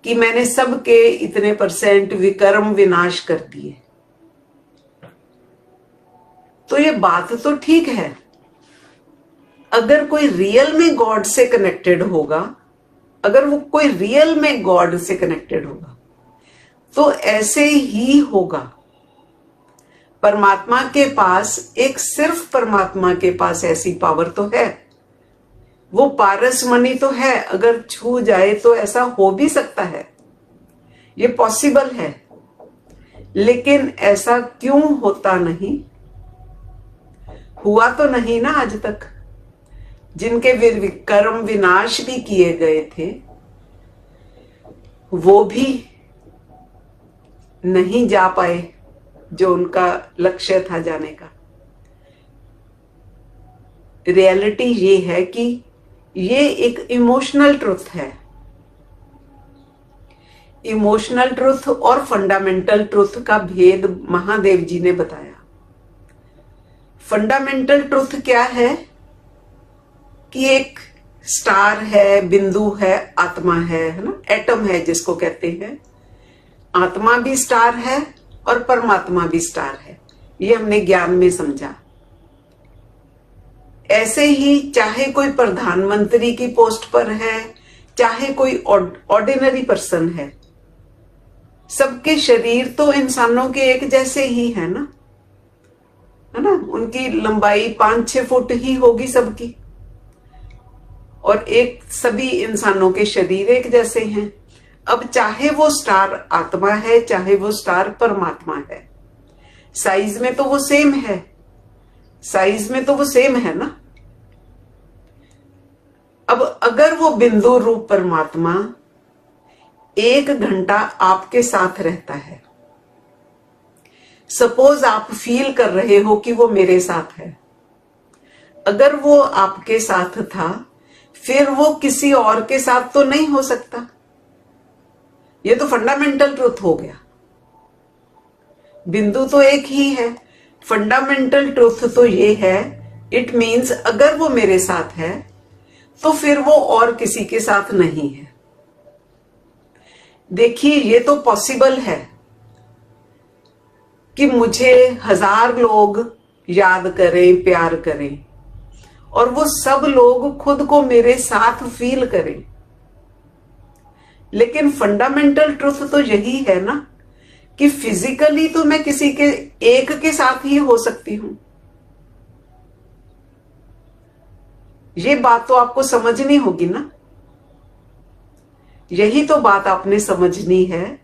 Speaker 1: कि मैंने सबके इतने % विकर्म विनाश कर दिए। तो ये बात तो ठीक है, अगर कोई रियल में गॉड से कनेक्टेड होगा, अगर वो कोई रियल में गॉड से कनेक्टेड होगा तो ऐसे ही होगा। परमात्मा के पास, एक सिर्फ परमात्मा के पास ऐसी पावर तो है, वो पारसमणि तो है, अगर छू जाए तो ऐसा हो भी सकता है, ये पॉसिबल है। लेकिन ऐसा क्यों होता नहीं, हुआ तो नहीं ना आज तक। जिनके कर्म विनाश भी किए गए थे वो भी नहीं जा पाए जो उनका लक्ष्य था जाने का। रियलिटी ये है कि ये एक इमोशनल ट्रुथ है। इमोशनल ट्रुथ और फंडामेंटल ट्रुथ का भेद महादेव जी ने बताया। फंडामेंटल ट्रुथ क्या है कि एक स्टार है, बिंदु है, आत्मा है ना, एटम है जिसको कहते हैं। आत्मा भी स्टार है और परमात्मा भी स्टार है, ये हमने ज्ञान में समझा। ऐसे ही चाहे कोई प्रधानमंत्री की पोस्ट पर है, चाहे कोई ऑर्डिनरी पर्सन है, सबके शरीर तो इंसानों के एक जैसे ही है ना, है ना। उनकी लंबाई 5-6 फुट ही होगी सबकी, और एक सभी इंसानों के शरीर एक जैसे हैं। अब चाहे वो स्टार आत्मा है, चाहे वो स्टार परमात्मा है, साइज में तो वो सेम है, साइज में तो वो सेम है ना। अब अगर वो बिंदु रूप परमात्मा 1 घंटा आपके साथ रहता है, सपोज आप फील कर रहे हो कि वो मेरे साथ है, अगर वो आपके साथ था फिर वो किसी और के साथ तो नहीं हो सकता। ये तो फंडामेंटल ट्रुथ हो गया। बिंदु तो एक ही है, फंडामेंटल ट्रुथ तो ये है, इट मीन्स अगर वो मेरे साथ है तो फिर वो और किसी के साथ नहीं है। देखिए ये तो पॉसिबल है कि मुझे 1000 लोग याद करें, प्यार करें, और वो सब लोग खुद को मेरे साथ फील करें। लेकिन फंडामेंटल ट्रुथ तो यही है ना कि फिजिकली तो मैं किसी के एक के साथ ही हो सकती हूं। ये बात तो आपको समझनी होगी ना, यही तो बात आपने समझनी है।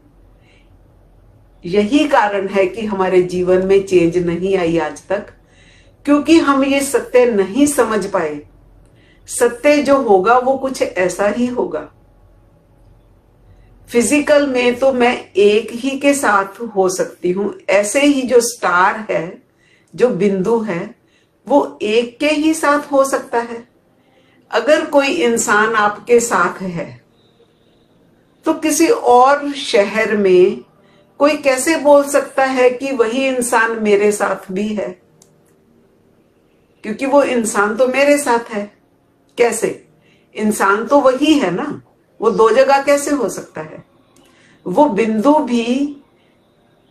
Speaker 1: यही कारण है कि हमारे जीवन में चेंज नहीं आई आज तक, क्योंकि हम ये सत्य नहीं समझ पाए। सत्य जो होगा वो कुछ ऐसा ही होगा। फिजिकल में तो मैं एक ही के साथ हो सकती हूं, ऐसे ही जो स्टार है, जो बिंदु है, वो एक के ही साथ हो सकता है। अगर कोई इंसान आपके साथ है तो किसी और शहर में कोई कैसे बोल सकता है कि वही इंसान मेरे साथ भी है? क्योंकि वो इंसान तो मेरे साथ है। कैसे? इंसान तो वही है ना, वो दो जगह कैसे हो सकता है? वो बिंदु भी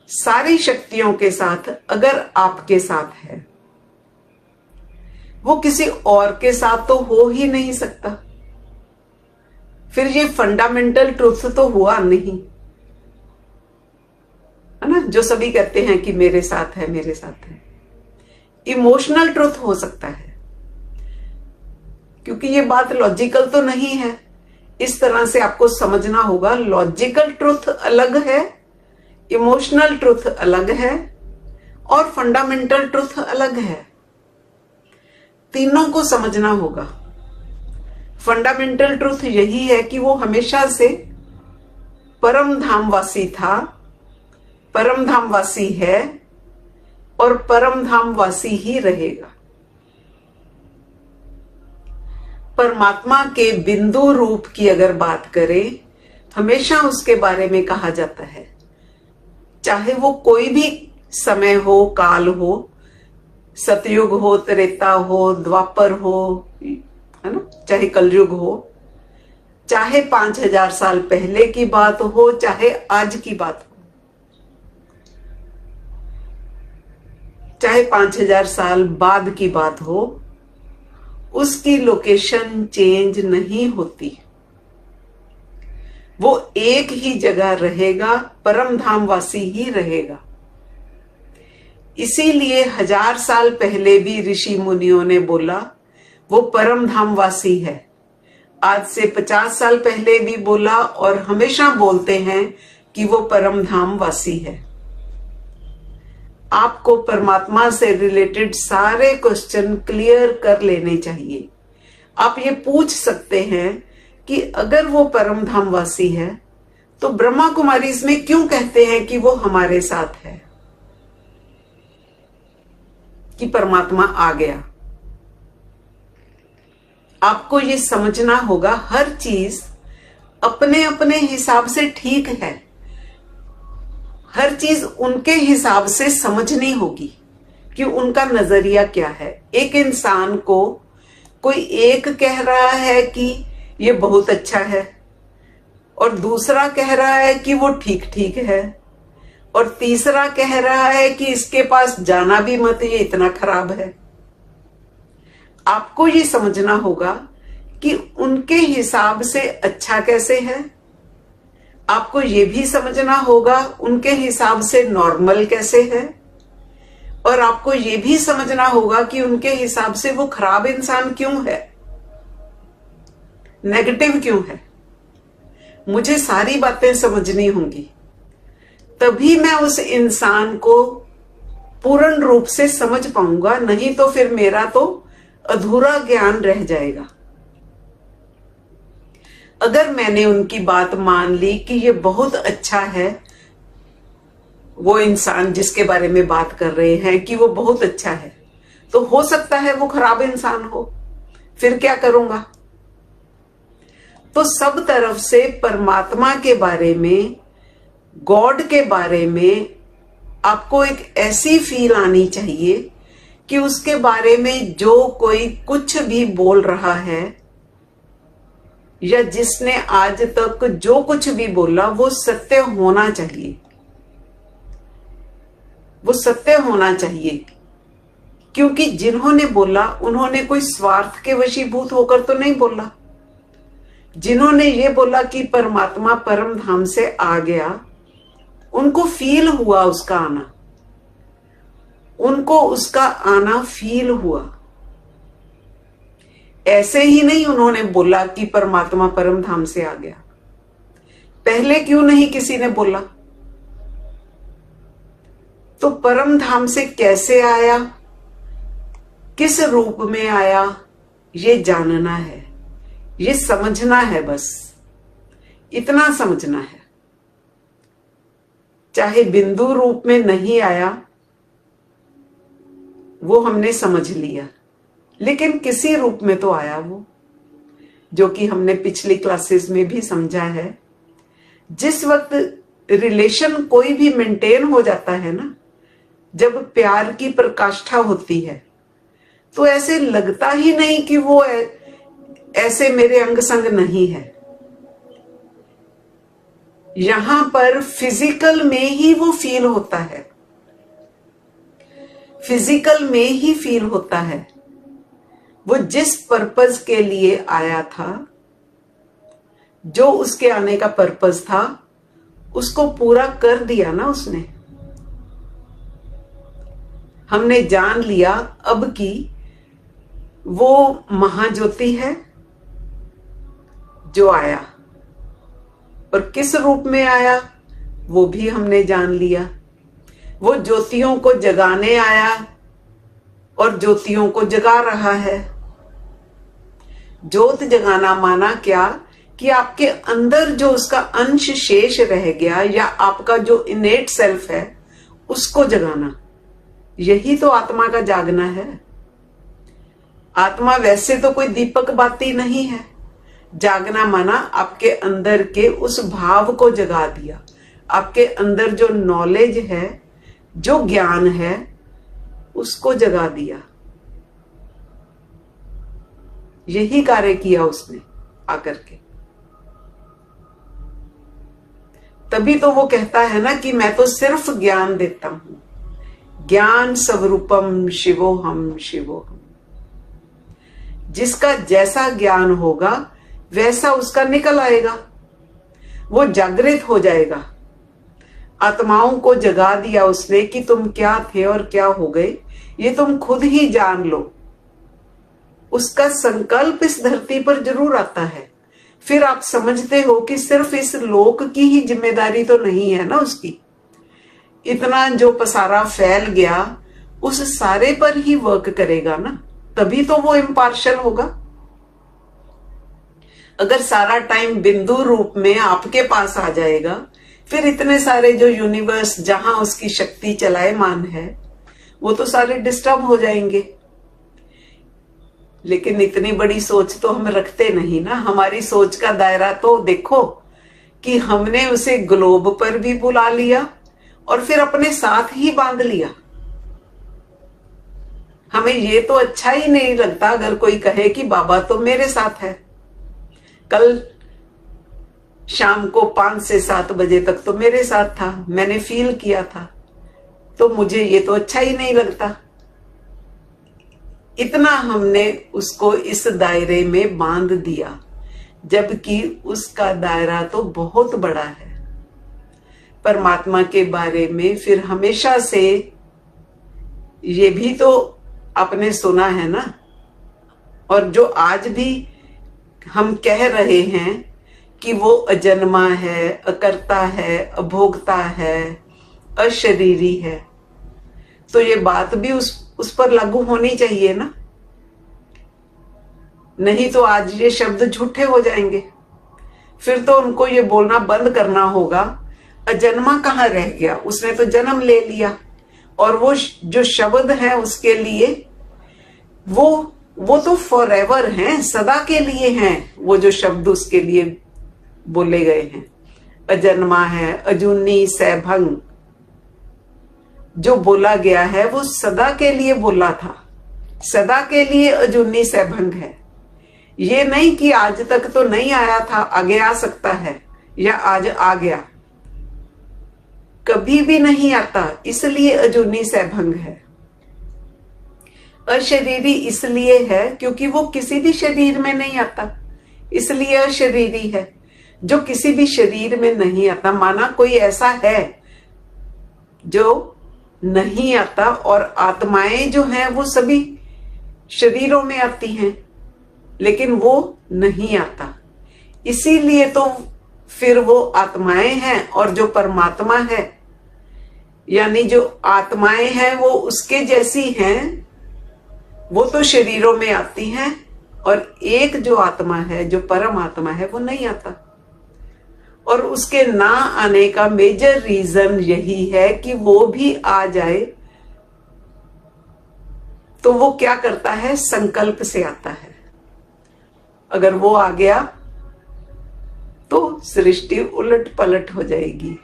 Speaker 1: सारी शक्तियों के साथ अगर आपके साथ है, वो किसी और के साथ तो हो ही नहीं सकता। फिर ये फंडामेंटल ट्रुथ तो हुआ नहीं, है ना, जो सभी कहते हैं कि मेरे साथ है, मेरे साथ है। इमोशनल ट्रुथ हो सकता है, क्योंकि ये बात लॉजिकल तो नहीं है। इस तरह से आपको समझना होगा, लॉजिकल ट्रुथ अलग है, इमोशनल ट्रुथ अलग है और फंडामेंटल ट्रुथ अलग है। तीनों को समझना होगा। फंडामेंटल ट्रुथ यही है कि वो हमेशा से परम धामवासी था, परम धामवासी है और परम धामवासी ही रहेगा। परमात्मा के बिंदु रूप की अगर बात करें, हमेशा उसके बारे में कहा जाता है, चाहे वो कोई भी समय हो, काल हो, सतयुग हो, त्रेता हो, द्वापर हो, है ना, चाहे कलयुग हो, चाहे 5000 साल पहले की बात हो, चाहे आज की बात हो, चाहे 5000 साल बाद की बात हो, उसकी लोकेशन चेंज नहीं होती। वो एक ही जगह रहेगा, परम धामवासी ही रहेगा। इसीलिए 1000 साल पहले भी ऋषि मुनियों ने बोला वो परम धामवासी है। आज से 50 साल पहले भी बोला और हमेशा बोलते हैं कि वो परम धामवासी है। आपको परमात्मा से रिलेटेड सारे क्वेश्चन क्लियर कर लेने चाहिए। आप ये पूछ सकते हैं कि अगर वो परम धामवासी है तो ब्रह्मा कुमारी इसमें क्यों कहते हैं कि वो हमारे साथ है, कि परमात्मा आ गया। आपको ये समझना होगा, हर चीज अपने अपने हिसाब से ठीक है, हर चीज उनके हिसाब से समझनी होगी कि उनका नजरिया क्या है। एक इंसान को कोई एक कह रहा है कि ये बहुत अच्छा है और दूसरा कह रहा है कि वो ठीक ठीक है और तीसरा कह रहा है कि इसके पास जाना भी मत, ये इतना खराब है। आपको ये समझना होगा कि उनके हिसाब से अच्छा कैसे है। आपको ये भी समझना होगा उनके हिसाब से नॉर्मल कैसे है, और आपको ये भी समझना होगा कि उनके हिसाब से वो खराब इंसान क्यों है, नेगेटिव क्यों है। मुझे सारी बातें समझनी होंगी, तभी मैं उस इंसान को पूर्ण रूप से समझ पाऊंगा, नहीं तो फिर मेरा तो अधूरा ज्ञान रह जाएगा। अगर मैंने उनकी बात मान ली कि ये बहुत अच्छा है, वो इंसान जिसके बारे में बात कर रहे हैं कि वो बहुत अच्छा है, तो हो सकता है वो खराब इंसान हो, फिर क्या करूंगा। तो सब तरफ से परमात्मा के बारे में, गॉड के बारे में आपको एक ऐसी फील आनी चाहिए कि उसके बारे में जो कोई कुछ भी बोल रहा है या जिसने आज तक जो कुछ भी बोला वो सत्य होना चाहिए, वो सत्य होना चाहिए। क्योंकि जिन्होंने बोला उन्होंने कोई स्वार्थ के वशीभूत होकर तो नहीं बोला। जिन्होंने ये बोला कि परमात्मा परम धाम से आ गया, उनको फील हुआ उसका आना, उनको उसका आना फील हुआ। ऐसे ही नहीं उन्होंने बोला कि परमात्मा परम धाम से आ गया। पहले क्यों नहीं किसी ने बोला? तो परम धाम से कैसे आया, किस रूप में आया, ये जानना है, ये समझना है, बस इतना समझना है। चाहे बिंदु रूप में नहीं आया, वो हमने समझ लिया, लेकिन किसी रूप में तो आया वो, जो कि हमने पिछली क्लासेस में भी समझा है। जिस वक्त रिलेशन कोई भी मेंटेन हो जाता है ना, जब प्यार की प्रकाष्ठा होती है, तो ऐसे लगता ही नहीं कि वो ऐसे मेरे अंग संग नहीं है। यहां पर फिजिकल में ही वो फील होता है, फिजिकल में ही फील होता है। वो जिस पर्पस के लिए आया था, जो उसके आने का पर्पस था, उसको पूरा कर दिया ना उसने। हमने जान लिया अब कि वो महाज्योति है जो आया, और किस रूप में आया वो भी हमने जान लिया। वो ज्योतियों को जगाने आया और ज्योतियों को जगा रहा है। ज्योत जगाना माना क्या कि आपके अंदर जो उसका अंश शेष रह गया, या आपका जो इनेट सेल्फ है, उसको जगाना। यही तो आत्मा का जागना है। आत्मा वैसे तो कोई दीपक बाती नहीं है। जागना माना आपके अंदर के उस भाव को जगा दिया, आपके अंदर जो नॉलेज है, जो ज्ञान है, उसको जगा दिया। यही कार्य किया उसने आकर के। तभी तो वो कहता है ना कि मैं तो सिर्फ ज्ञान देता हूं। ज्ञान स्वरूपम शिवोहम शिवोहम। जिसका जैसा ज्ञान होगा वैसा उसका निकल आएगा, वो जागृत हो जाएगा। आत्माओं को जगा दिया उसने कि तुम क्या थे और क्या हो गए, ये तुम खुद ही जान लो। उसका संकल्प इस धरती पर जरूर आता है। फिर आप समझते हो कि सिर्फ इस लोक की ही जिम्मेदारी तो नहीं है ना उसकी। इतना जो पसारा फैल गया, उस सारे पर ही वर्क करेगा ना, तभी तो वो इम्पार्शल होगा। अगर सारा टाइम बिंदु रूप में आपके पास आ जाएगा, फिर इतने सारे जो यूनिवर्स जहां उसकी शक्ति चलायमान है, वो तो सारे डिस्टर्ब हो जाएंगे। लेकिन इतनी बड़ी सोच तो हम रखते नहीं ना। हमारी सोच का दायरा तो देखो कि हमने उसे ग्लोब पर भी बुला लिया और फिर अपने साथ ही बांध लिया। हमें ये तो अच्छा ही नहीं लगता अगर कोई कहे कि बाबा तो मेरे साथ है, कल शाम को 5 से 7 बजे तक तो मेरे साथ था, मैंने फील किया था, तो मुझे ये तो अच्छा ही नहीं लगता। इतना हमने उसको इस दायरे में बांध दिया, जबकि उसका दायरा तो बहुत बड़ा है। परमात्मा के बारे में फिर हमेशा से ये भी तो आपने सुना है ना, और जो आज भी हम कह रहे हैं कि वो अजन्मा है, अकर्ता है, अभोक्ता है, अशरीरी है, तो ये बात भी उस पर लागू होनी चाहिए ना। नहीं तो आज ये शब्द झूठे हो जाएंगे। फिर तो उनको ये बोलना बंद करना होगा, अजन्मा कहाँ रह गया, उसने तो जन्म ले लिया। और वो जो शब्द है उसके लिए वो तो फॉरएवर हैं, सदा के लिए हैं। वो जो शब्द उसके लिए बोले गए हैं, अजन्मा है, अजूनी सैभंग, जो बोला गया है वो सदा के लिए बोला था, सदा के लिए अजूनी सैभंग है। ये नहीं कि आज तक तो नहीं आया था, आगे आ सकता है, या आज आ गया, कभी भी नहीं आता, इसलिए अजूनी सैभंग है। अशरीरी इसलिए है क्योंकि वो किसी भी शरीर में नहीं आता, इसलिए अशरीरी है। जो किसी भी शरीर में नहीं आता, माना कोई ऐसा है जो नहीं आता, और आत्माएं जो हैं वो सभी शरीरों में आती हैं, लेकिन वो नहीं आता। इसीलिए तो फिर वो आत्माएं हैं, और जो परमात्मा है, यानी जो आत्माएं हैं वो उसके जैसी हैं, वो तो शरीरों में आती हैं, और एक जो आत्मा है, जो परम आत्मा है, वो नहीं आता। और उसके ना आने का मेजर रीजन यही है कि वो भी आ जाए तो वो क्या करता है, संकल्प से आता है। अगर वो आ गया तो सृष्टि उलट पलट हो जाएगी।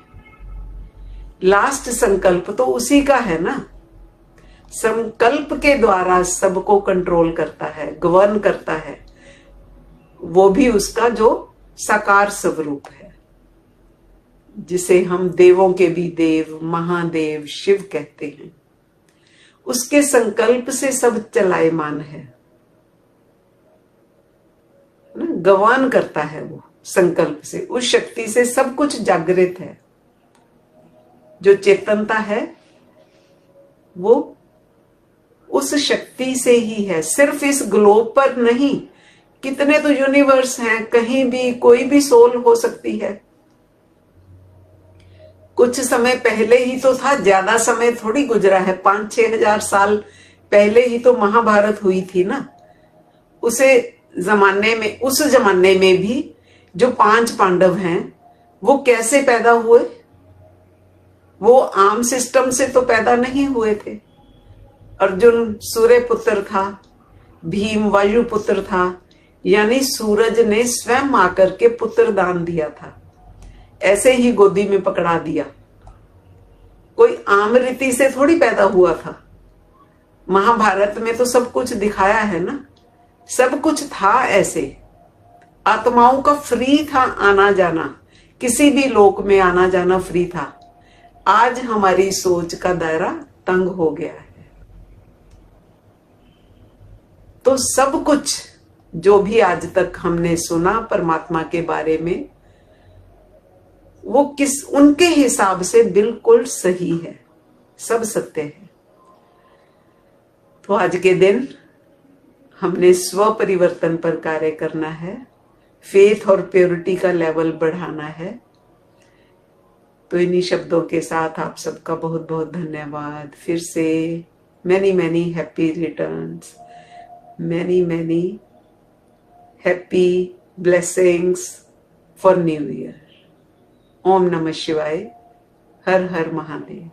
Speaker 1: लास्ट संकल्प तो उसी का है ना। संकल्प के द्वारा सबको कंट्रोल करता है, गवर्न करता है, वो भी उसका जो साकार स्वरूप है, जिसे हम देवों के भी देव, महादेव, शिव कहते हैं। उसके संकल्प से सब चलायमान है ना, गवर्न करता है वो संकल्प से। उस शक्ति से सब कुछ जागृत है। जो चेतनता है वो उस शक्ति से ही है, सिर्फ इस ग्लोब पर नहीं। कितने तो यूनिवर्स हैं, कहीं भी कोई भी सोल हो सकती है। कुछ समय पहले ही तो था, ज्यादा समय थोड़ी गुजरा है, 5-6 हजार साल पहले ही तो महाभारत हुई थी ना। उस जमाने में भी जो 5 पांडव हैं वो कैसे पैदा हुए? वो आम सिस्टम से तो पैदा नहीं हुए थे। अर्जुन सूर्य पुत्र था, भीम वायु पुत्र था, यानी सूरज ने स्वयं आकर के पुत्र दान दिया था, ऐसे ही गोदी में पकड़ा दिया। कोई आम रीति से थोड़ी पैदा हुआ था। महाभारत में तो सब कुछ दिखाया है ना, सब कुछ था ऐसे। आत्माओं का फ्री था आना जाना, किसी भी लोक में आना जाना फ्री था। आज हमारी सोच का दायरा तंग हो गया है। तो सब कुछ जो भी आज तक हमने सुना परमात्मा के बारे में, वो उनके हिसाब से बिल्कुल सही है, सब सत्य है। तो आज के दिन हमने स्व परिवर्तन पर कार्य करना है, फेथ और प्योरिटी का लेवल बढ़ाना है। तो इन्हीं शब्दों के साथ आप सबका बहुत बहुत धन्यवाद। फिर से many many happy returns, many many happy blessings for new year. ओम नमः शिवाय। हर हर महादेव।